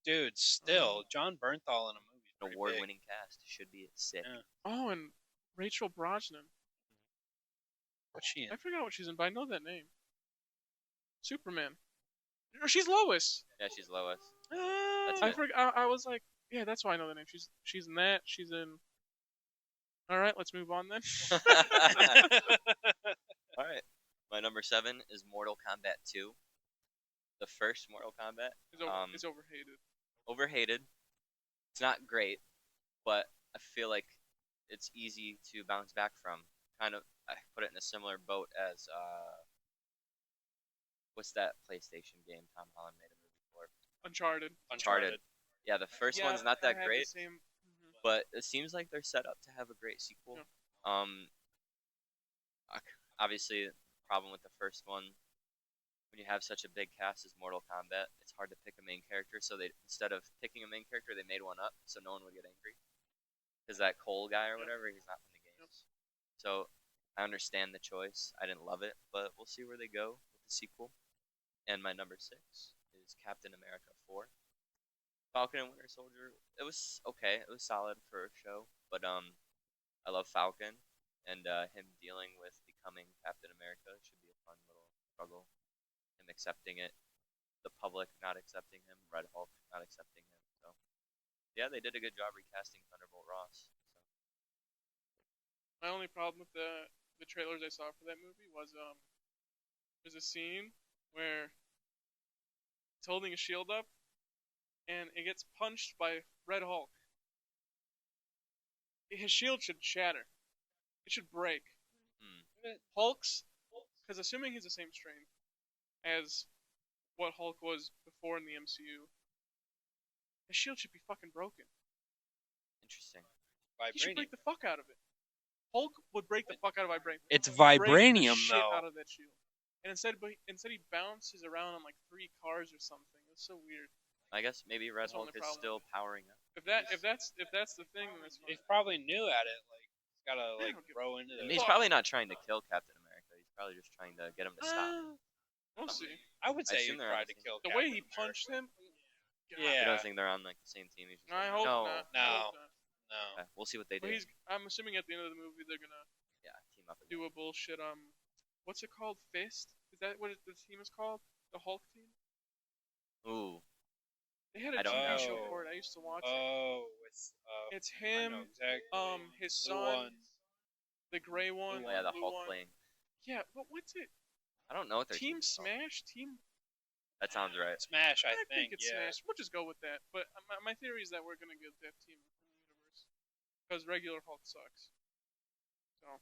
Dude, still John Bernthal in a movie. An award-winning cast should be sick. Yeah. Oh, and Rachel Brosnan. What's she in? I forgot what she's in, but I know that name. Superman. Or she's Lois. Yeah, she's Lois. That's I forgot. I was like, yeah, that's why I know the name. She's in that. She's in. All right, let's move on then. All right. My number 7 is Mortal Kombat 2. The first Mortal Kombat. It's overhated. Overhated. It's not great, but I feel like it's easy to bounce back from. Kind of, I put it in a similar boat as what's that PlayStation game Tom Holland made a movie for? Uncharted. Uncharted. Yeah, the first one's not that great, Mm-hmm. but it seems like they're set up to have a great sequel. Yeah. Obviously, the problem with the first one, when you have such a big cast as Mortal Kombat, it's hard to pick a main character. So they instead of picking a main character, they made one up so no one would get angry. Because that Cole guy or whatever, he's not from the games. So I understand the choice. I didn't love it, but we'll see where they go with the sequel. And my number 6 is Captain America 4. Falcon and Winter Soldier. It was okay. It was solid for a show, but I love Falcon, and him dealing with becoming Captain America should be a fun little struggle. Him accepting it, the public not accepting him, Red Hulk not accepting him. So yeah, they did a good job recasting Thunderbolt Ross. So. My only problem with the trailers I saw for that movie was there's a scene where it's holding a shield up and it gets punched by Red Hulk. His shield should shatter. It should break. Hulk's, because assuming he's the same strength as what Hulk was before in the MCU, his shield should be fucking broken. Interesting. He should break the fuck out of it. Hulk would break the fuck out of vibranium. It's Break the vibranium shit though. out of that shield. And instead he bounces around on like 3 cars or something. It's so weird. I guess maybe Red That's the Hulk only is problem. still powering up. If that's the thing, then that's fine. He's probably new at it. Like he's gotta I like don't give grow into And it. he's probably not trying to kill Captain America. He's probably just trying to get him to stop. We'll see. I would I say he assume they're on tried the to same kill The Captain way he America. punched him. God. You Yeah. don't think they're on like the same team? He's just I like, hope no. not. No. I hope not. No. Okay, we'll see what they do. But I'm assuming at the end of the movie they're gonna Yeah, team up again. do a bullshit. What's it called? Fist? Is that what the team is called? The Hulk team? Ooh, They had a I don't TV know. show for it. I used to watch it. Oh, with It's I him, know exactly. his The son, one. The gray one, Oh yeah, the blue Hulk one. plane. Yeah, but what's it? I don't know what their Team team's called. Smash? Team? That sounds right. Smash, I think think. it's Yeah. Smash. We'll just go with that. But my theory is that we're gonna get that team in the universe because regular Hulk sucks. So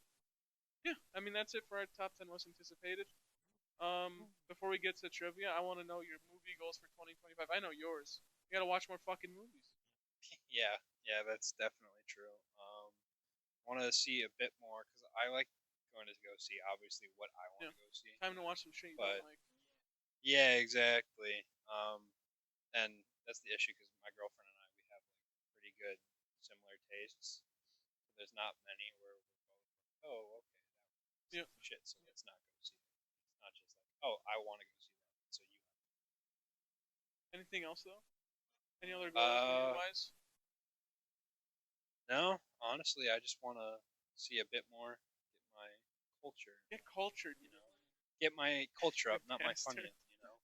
yeah, I mean that's it for our top 10 most anticipated. Before we get to trivia, I want to know your movie goals for 2025. I know yours. You gotta watch more fucking movies. Yeah, yeah, that's definitely true. Want to see a bit more because I like going to go see obviously what I want Yeah. to go see. Time to watch some shit you But don't like. yeah, exactly. And that's the issue because my girlfriend and I we have like pretty good similar tastes. So there's not many where we're both like, oh, okay, that Yeah. was shit. So let's not go see that. It's not just like, oh, I want to go see that. So you. Anything else though? Any other goals movie Uh, wise? no, honestly, I just want to see a bit more, get my culture, Get cultured, you know, get my culture up, not my Bastard. funyuns, you know.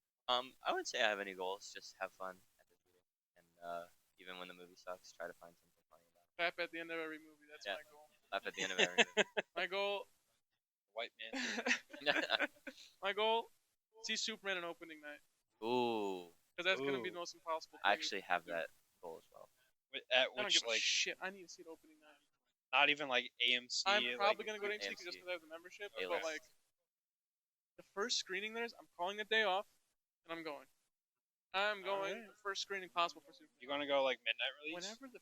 I wouldn't say I have any goals. Just have fun at the theater, and even when the movie sucks, try to find something funny about it. Clap at the end of every movie. That's Yeah. my goal. Laugh at the end of every movie. My goal. White man. My goal. See Superman on opening night Ooh, because that's gonna be Ooh. the most impossible. I thing actually to have do. that goal as well. At I don't which give a like shit. I need to see it opening night. not even like AMC. I'm like probably gonna go to AMC just AMC. because I have the membership. A-list. But like the first screening there's, I'm calling a day off, and I'm going. I'm going Alright. the first screening possible for Superman. you gonna go like midnight release? Whenever the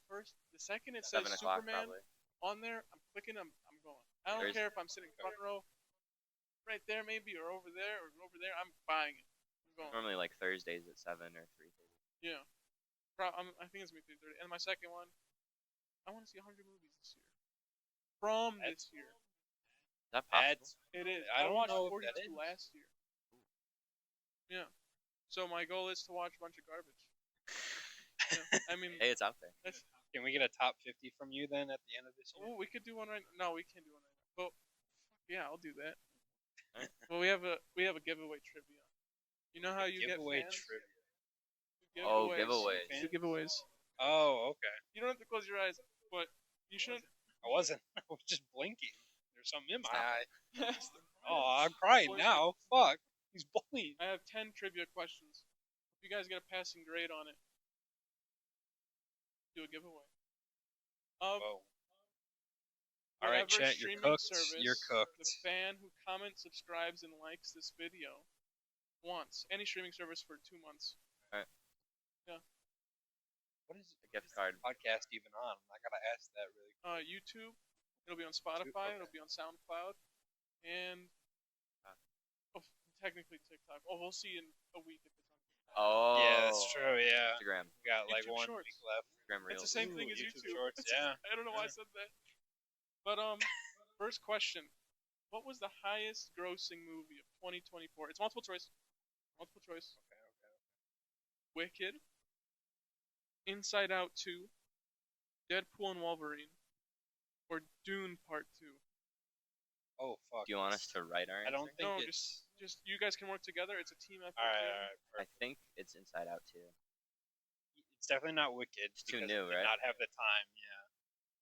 second it says 7 o'clock Superman probably. on there, I'm clicking. I'm going. I don't There's- care if I'm sitting front row, right there maybe, or over there, or over there. I'm buying it. I'm going. Normally like Thursdays at 7 or 3:30. Yeah. I think it's gonna be 3:30. And my second one, I want to see 100 movies this year. From this year, Is that possible? That's it is. I I don't watched know if 42 that is. last year. Yeah. So my goal is to watch a bunch of garbage. Yeah. I mean, Hey, it's out there. that's. Can we get a top 50 from you then at the end of this year? Oh, we could do one right. No, we can't do one right now. But yeah, I'll do that. Alright. Well, we have a giveaway trivia. You know how you Giveaway get fans? trivia. Oh, giveaways. Do giveaways. Oh, okay. You don't have to close your eyes, but you shouldn't. I wasn't. I was just blinking. There's something in my Stop eye. Oh, I'm crying now. Fuck. He's bullying. I have 10 trivia questions. If you guys get a passing grade on it, do a giveaway. Of Whoa. All right, whatever chat. You're streaming cooked. service You're cooked. the fan who comments, subscribes, and likes this video wants. Any streaming service for 2 months. What is A gift card. podcast even on? I gotta ask that really. YouTube. It'll be on Spotify. It'll be on SoundCloud, and oh, technically TikTok. Oh, we'll see in a week if it's on. Oh. Yeah, that's true. Yeah, Instagram. we got like YouTube 1 Shorts. week left. Instagram It's Reels. the same Ooh, thing as YouTube YouTube. Shorts, It's- yeah. I don't know why I said that. But first question: what was the highest grossing movie of 2024? It's multiple choice. Multiple choice. Okay. Wicked, Inside Out 2, Deadpool and Wolverine, or Dune Part 2. Oh fuck. Do you want us to write our I answer? don't think No, it's. just you guys can work together. It's a team effort. All right, thing. all right. I Perfect. think it's Inside Out too. It's definitely not Wicked. It's too because new, it did right? Not have the time. Yeah.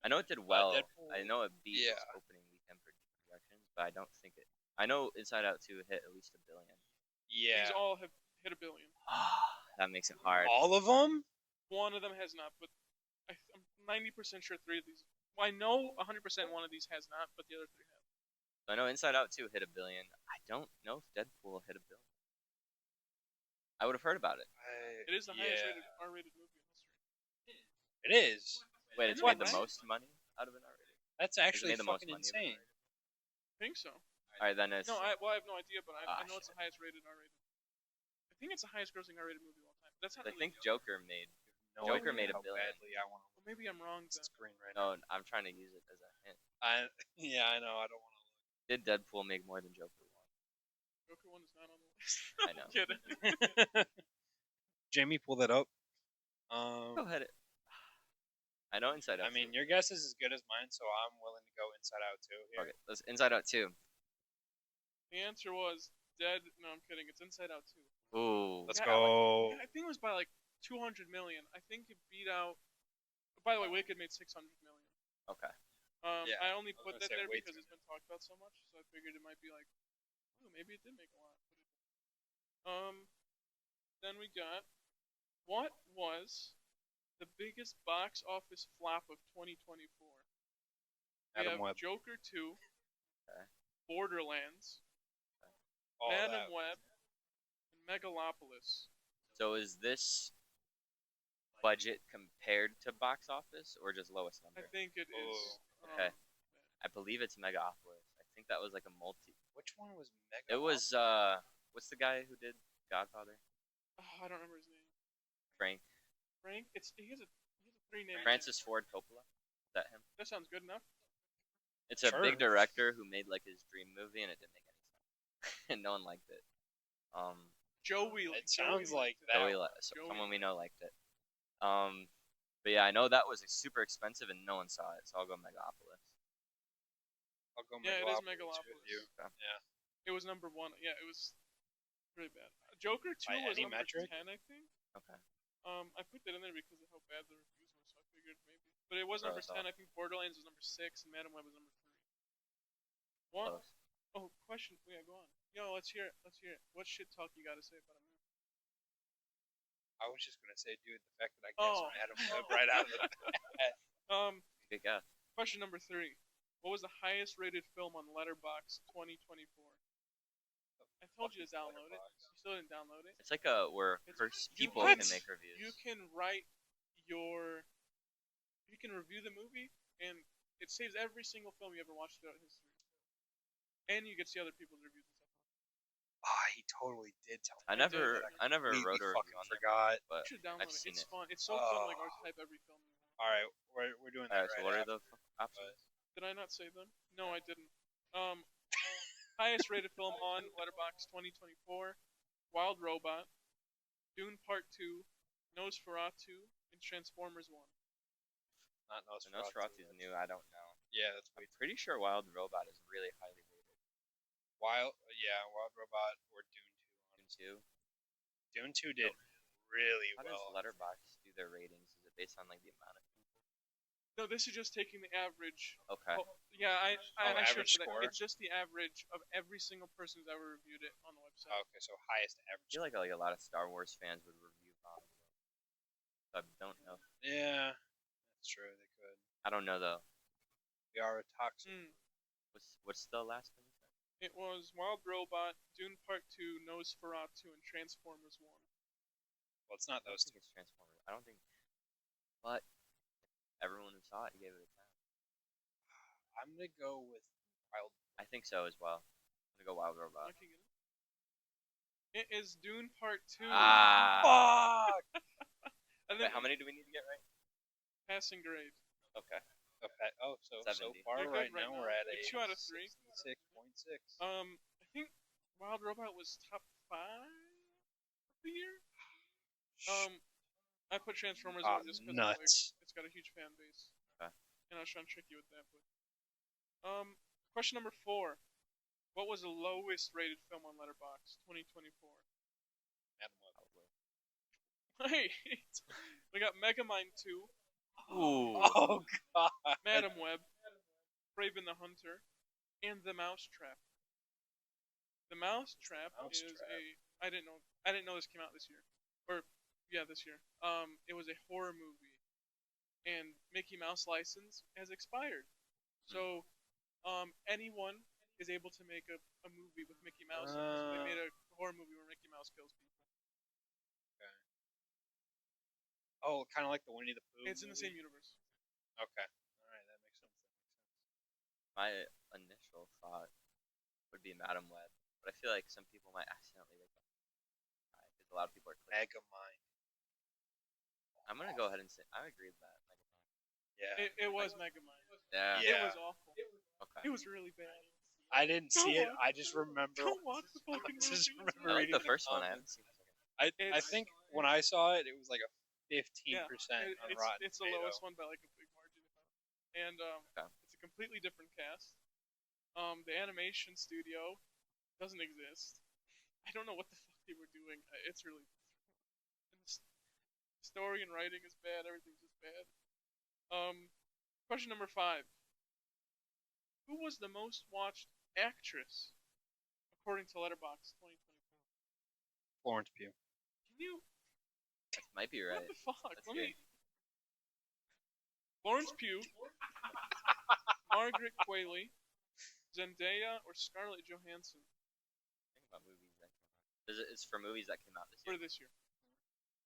I know it did well. Deadpool- I know it beat its yeah. opening weekend projections, but I don't think it. I know Inside Out 2 hit at least $1 billion. These Yeah. all have hit $1 billion. That makes it hard. All of them? One of them has not, but I'm 90% sure 3 of these. Well, I know 100% one of these has not, but the other 3 have. I know Inside Out 2 hit $1 billion. I don't know if Deadpool hit $1 billion. I would have heard about it. It is the highest rated R-rated movie in history. It is. Wait, it's What, made the right? most money out of an R-rated. That's actually made the most fucking money of an insane. I think so. All right, then it's No, I have no idea, but I know shit. it's the highest rated R-rated. I think it's the highest grossing R-rated movie of all time. That's not I really think Joker made. No Joker idea made how $1 billion. Badly I want to Well, maybe I'm wrong. look at Then. the screen right now. No, I'm trying to use it as a hint. Yeah, I know. I don't want to look. Did Deadpool make more than Joker 1? Joker 1 is not on the list. I know. I'm kidding. Jamie, pull that up. Go ahead. I know Inside Out. I mean, your guess is as good as mine, so I'm willing to go Inside Out too. Here. Okay, let's Inside Out 2. The answer was Dead. No, I'm kidding. It's Inside Out 2. Ooh. Let's Yeah, go. I think it was by like 200 million. I think it beat out. By the way, Wicked made 600 million. Okay. Yeah, I only I was put gonna that say there way because too it's been talked about so much, so I figured it might be like, oh, maybe it did make a lot. Then we got what was the biggest box office flop of 2024? We Adam have Webb. Joker 2, Okay. Borderlands, All of Madam that. Web, and Megalopolis. So is this budget compared to box office or just lowest I number? think it Oh. is. Okay. I believe it's Megapolis. I think that was like a multi. Which one was Mega? It was what's the guy who did Godfather? I don't remember his name. Frank Frank. He has a three name. Francis Ford Coppola. Is that him? That sounds good enough. It's a Sure. big director who made like his dream movie and it didn't make any sense, and no one liked it. Joey. It sounds like that. Joey, one. someone we know liked it. But yeah, I know that was super expensive and no one saw it, so I'll go Megapolis. I'll go Yeah, it is Megalopolis with you. Megalopolis. Yeah. It was number one. Yeah, it was really bad. Joker 2 By was any number metric? 10, I think. Okay. I put that in there because of how bad the reviews were, so I figured maybe. But it was Throw number us 10. off. I think Borderlands was number 6, and Madam Web was number 3. What? Close. Oh, question. Yeah, go on. Yo, let's hear it. Let's hear it. What shit talk you got to say about a movie? I was just gonna say, dude, the fact that I guessed Oh. Adam Webb right out of the bat. Good guess. Question number 3. What was the highest rated film on Letterboxd 2024? I told you to download it. You still didn't download it. It's like a where You people can- can make reviews. You can write your. You can review the movie, and it saves every single film you ever watched throughout history. And you get to see other people's reviews and stuff. Ah, he totally did tell me. I It did. never Completely wrote a review fucking on there, forgot. but You should download I've it. seen It's it. fun. It's so fun to like Oh. archetype every film. All right, we're doing that Alright, right so what are after. the options? Did I not say them? No, I didn't. Highest rated film on Letterboxd 2024: Wild Robot, Dune Part 2, Nosferatu, and Transformers 1. Not So Nosferatu. Nosferatu's new. I don't know. Yeah, that's I'm way pretty sure Wild Robot is really highly rated. Wild. Yeah, Wild Robot or Dune 2. Dune 2. Dune 2 did really How well. does Letterboxd do their ratings? Is it based on like the amount of people? No, this is just taking the average. Okay. Oh, yeah, I average should for that. score? It's just the average of every single person who's ever reviewed it on the website. Okay, so highest I average. feel like a lot of Star Wars fans would review Bob. I don't know. Yeah, that's true. They could. I don't know though. We are a toxic. What's the last one you said? It was Wild Robot, Dune Part 2, Nosferatu, and Transformers 1. Well, it's not I don't those think two. it's Transformers. I don't think. But everyone who saw it gave it a 10. I'm gonna go with Wild. I think so as well. I'm gonna go Wild Robot. I can get it. It is Dune Part 2. Ah. Fuck. And Wait, then how many do we need to get right? passing grade. Okay. Okay. Oh, so 70. far You're right good right now now. we're at You're a 2 out of 3. 66.6. I think Wild Robot was top 5 of the year. I put Transformers over just because nuts. it's got a huge fan base. Okay. And I was trying to trick you with that, but question number 4. What was the lowest rated film on Letterboxd 2024? Madam Web. Wait, we got Megamind 2, Ooh. Oh god. Madam Web, Raven the Hunter, and The Mousetrap. The Mousetrap is Mousetrap. I didn't know this came out this year. This year. It was a horror movie. And Mickey Mouse license has expired. So anyone is able to make a movie with Mickey Mouse. So they made a horror movie where Mickey Mouse kills people. Oh, kind of like the Winnie the Pooh. It's in the movie? same universe. Okay. All right, that makes sense. My initial thought would be Madam Web, but I feel like some people might accidentally rate that because a lot of people are clicking. Megamind. I'm gonna go ahead and say I agree with that. Yeah. It was Megamind. Yeah. It Yeah. was awful. Okay. It was really bad. I didn't Don't see it. watch I just remember. Don't watch the fucking I just movie. remember I like reading the first one. I comments. haven't seen the second. I think when I saw it, it was like a 15% Yeah, on Rotten it's the Tomato. lowest one by like a big margin. And Okay. it's a completely different cast. The animation studio doesn't exist. I don't know what the fuck they were doing. It's really. And the story and writing is bad. Everything's just bad. Question number 5. Who was the most watched actress according to Letterboxd 2024? Florence Pugh. Can you? That might be right. What the fuck? That's Let good. me. Florence Pugh, Margaret Qualley, Zendaya, or Scarlett Johansson Think about movies that came out. It's for movies that came out this for year. this year?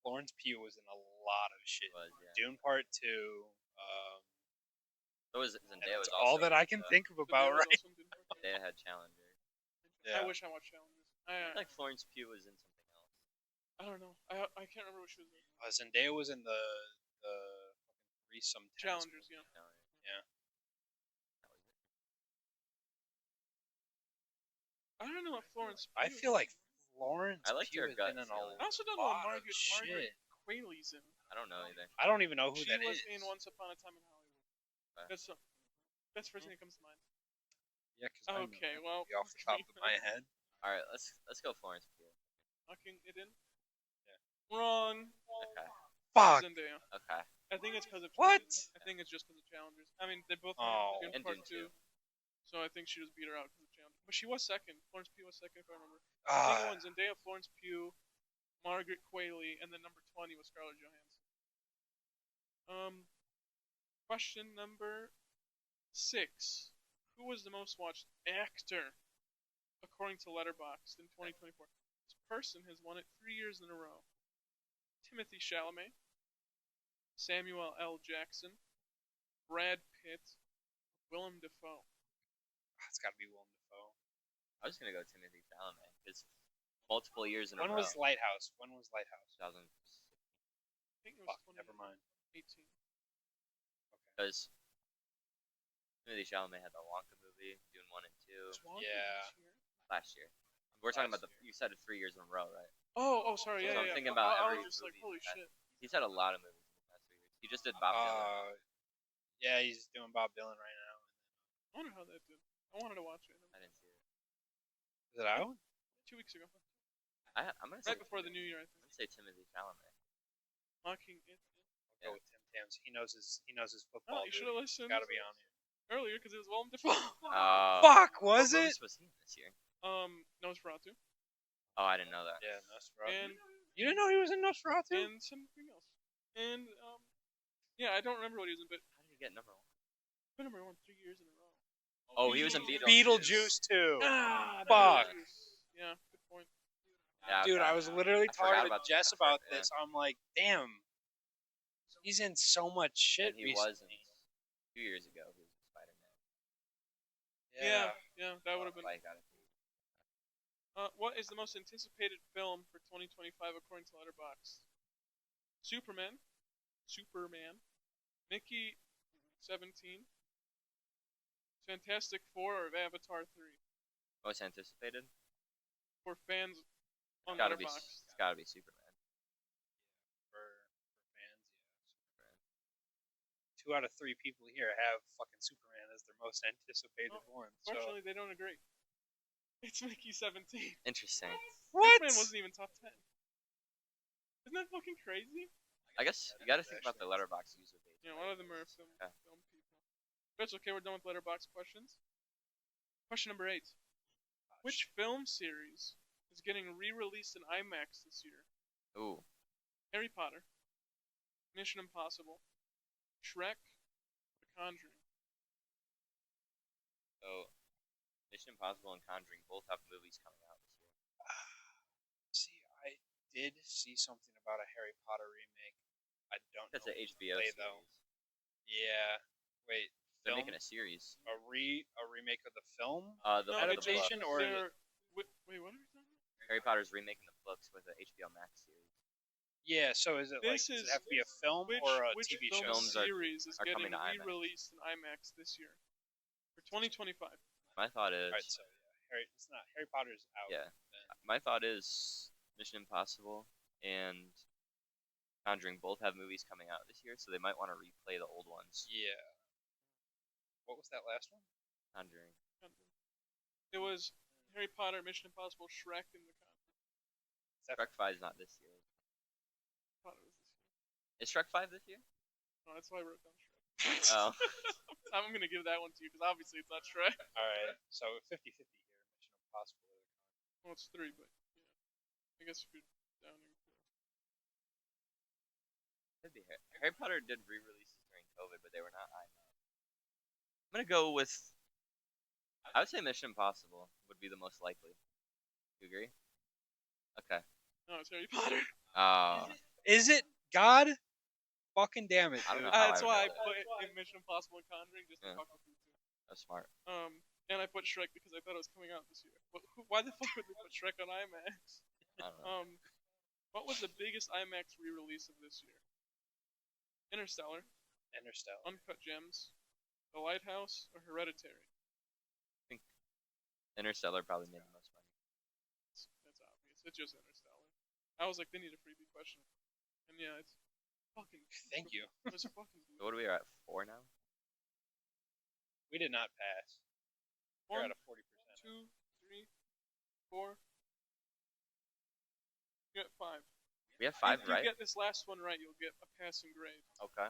Florence Pugh was in a lot of shit. It was, yeah. Dune Part 2. So was Zendaya was That's also all that in I it, can though. think of Zendaya about was right. also in Dune Part 2. Zendaya had Challenger. Yeah. I wish I watched Challengers. I feel like Florence Pugh was in something else. I don't know. I can't remember what she was in. Zendaya was in the fucking threesome tennis Challengers, movie. yeah. Challenger. Yeah. That was it. I don't know what Florence. I Pugh feel is like Florence I liked Pugh her has gut been in a feeling. I also don't know what lot of Margaret shit. Qualley's in. I don't know either. I don't even know who She that was is. in Once Upon a Time in Hollywood. Okay. That's the first thing that comes to mind. Yeah, because Okay, well, off the top of my head. All right, let's go Florence Pugh. Knocking it in. Yeah. Wrong. Okay. Fuck. Zendaya. Okay. I think it's because of What? I think it's just because of Challengers. I mean, they both Oh. Dune And Part Dune 2. 2, so I think she just beat her out because of Challengers. But she was second. Florence Pugh was second, if I remember. I think it was Zendaya, Florence Pugh, Margaret Qualley, and then number 20 was Scarlett Johansson. Question number 6. Who was the most watched actor according to Letterboxd in 2024? This person has won it 3 years in a row. Timothy Chalamet, Samuel L. Jackson, Brad Pitt, Willem Dafoe. It's got to be Willem Dafoe. I was gonna go Timothy Chalamet because multiple years in a When row. was Lighthouse? 2006. I think it was Fuck, never mind. 2018. Because Timothy Chalamet had the Wonka movie, Dune 1 and 2 Was Wonka Yeah. this year? last year. We're talking about Last the. You said it 3 years in a row, right? Oh, sorry. So Yeah, I'm yeah. thinking about I every was just like, movie holy that- shit. He's had a lot of movies in the past 3 years. He just did Bob Dylan. Yeah, he's doing Bob Dylan right now. I wonder how that did. I wanted to watch it. I didn't see it. Is it out? 2 weeks ago. I'm gonna say Right before the new year, I I'm think. gonna say Timothy Chalamet. Knocking it. I'll go with Tim Tams. He knows his football. Oh, you should have listened Got to be on here. earlier because it was Willem Dafoe. Fuck, What was it? movies was he in this year? Nosferatu. Oh, I didn't know that. Yeah, Nosferatu. And You didn't know he was in Nosferatu? and something else. And yeah, I don't remember what he was in, but How did he get number 1? he's been number 1 3 years in a row. Oh, he was in Beetlejuice too. Fuck. Fuck. Yeah, good point. Yeah, Dude, okay. I was literally I forgot talking to about- Jess I forgot- about this. I'm like, damn. He's in so much shit And he recently. was in 2 years ago. He was in Spider-Man. Yeah, that would have been. Why he got it. What is the most anticipated film for 2025 according to Letterboxd? Superman, Mickey 17, Fantastic Four, or Avatar 3 Most anticipated? for fans on It's gotta be. Letterboxd. It's gotta be Superman. For fans, yeah. 2 out of 3 people here have fucking Superman as their most anticipated one. So Fortunately, they don't agree. It's Mickey 17. Interesting. what? Superman wasn't even top 10. Isn't that fucking crazy? I guess you gotta think about the letterbox user base. Yeah, one of them are film Okay. people. But it's okay, we're done with Letterboxd questions. Question number 8. Which film series is getting re-released in IMAX this year? Ooh. Harry Potter, Mission Impossible, Shrek, The Conjuring. So, Mission Impossible and Conjuring both have movies coming out this year. See, I did see something about a Harry Potter remake. I don't That's know an HBO play, series. though. Yeah. Wait. They're film? making a series. a remake of the film? The No, adaptation the or books. they're, wait, what are we talking about? Harry Potter's remaking the books with an HBO Max series. Yeah, so is it This does is- it have to be a film Which, or a which TV film show? Films are- series is are getting coming to IMAX. re-released in IMAX this year? For 2025. My thought is, Alright, so yeah, it's not Harry Potter's out. Yeah. then. my thought is Mission Impossible and Conjuring both have movies coming out this year, so they might want to replay the old ones. Yeah. What was that last one? Conjuring. It was Harry Potter, Mission Impossible, Shrek, and The Conjuring. Shrek 5 is not this year. I thought it was this year. Is Shrek 5 this year? No, that's why I wrote down Shrek. Oh, I'm gonna give that one to you because obviously it's not Shrek. All right, so 50-50 here. Mission Impossible. Well, it's three, but yeah. I guess if you're downing. could be Harry Potter did re-releases during COVID, but they were not IMAX. I'm gonna go with. I would say Mission Impossible would be the most likely. You agree? Okay. No, it's Harry Potter. Is it? God fucking damn it, I don't dude. know how That's I why I would know put in Mission Impossible and Conjuring just to Yeah. fuck with you too. That's smart. And I put Shrek because I thought it was coming out this year. Why the fuck would they put Shrek on IMAX? I don't know. What was the biggest IMAX re-release of this year? Interstellar, Interstellar. Uncut Gems, The Lighthouse, or Hereditary? I think Interstellar probably made the most money. That's obvious. It's just Interstellar. I was like, they need a freebie question, and yeah, it's fucking. Thank you. It's fucking. So what are we at? 4 now? We did not pass. We're One, at a 40%. 2, 3, 4. You got 5. We have 5 If right? you get this last one right, you'll get a passing grade. Okay.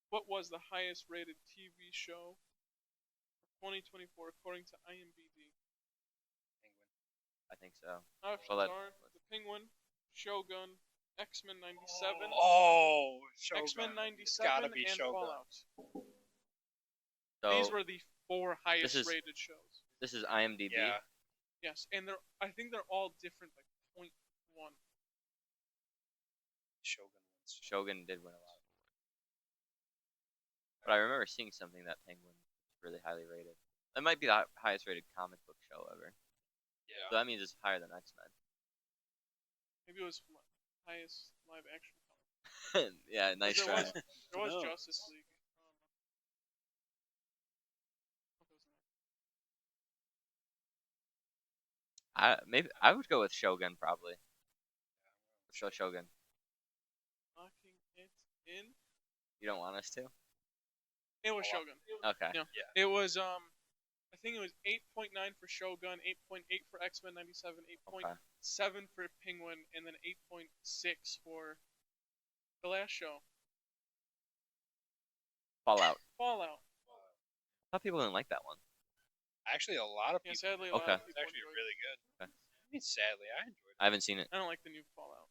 What was the highest rated TV show for 2024 according to IMDb? Penguin. I think so. Options Well, are The Penguin, Shogun, X-Men 97, Oh, Shogun. X-Men It's 97, gotta be and Shogun. Fallout. So These were the 4 highest is- rated shows. this is IMDb. Yeah. Yes, and I think they're all different, like 0.1. Shogun wins. Shogun did win a lot. But I remember seeing something that Penguin was really highly rated. It might be the highest rated comic book show ever. Yeah. So that means it's higher than X-Men. Maybe it was highest live action comic. Yeah, nice There try. was, there was No. Justice League. I would go with Shogun probably. Shogun. Locking it in. You don't want us to? It was Shogun. Okay. Yeah. It was I think it was 8.9 for Shogun, 8.8 for X-Men 97, 8.7 for Penguin, and then 8.6 for the last show. Fallout. Fallout. I thought people didn't like that one. Actually, a lot of Yeah, people. sadly, a Okay. lot of It's people actually enjoyed really good. Okay. I mean, sadly, I enjoyed it. I haven't seen it. I don't like the new Fallout.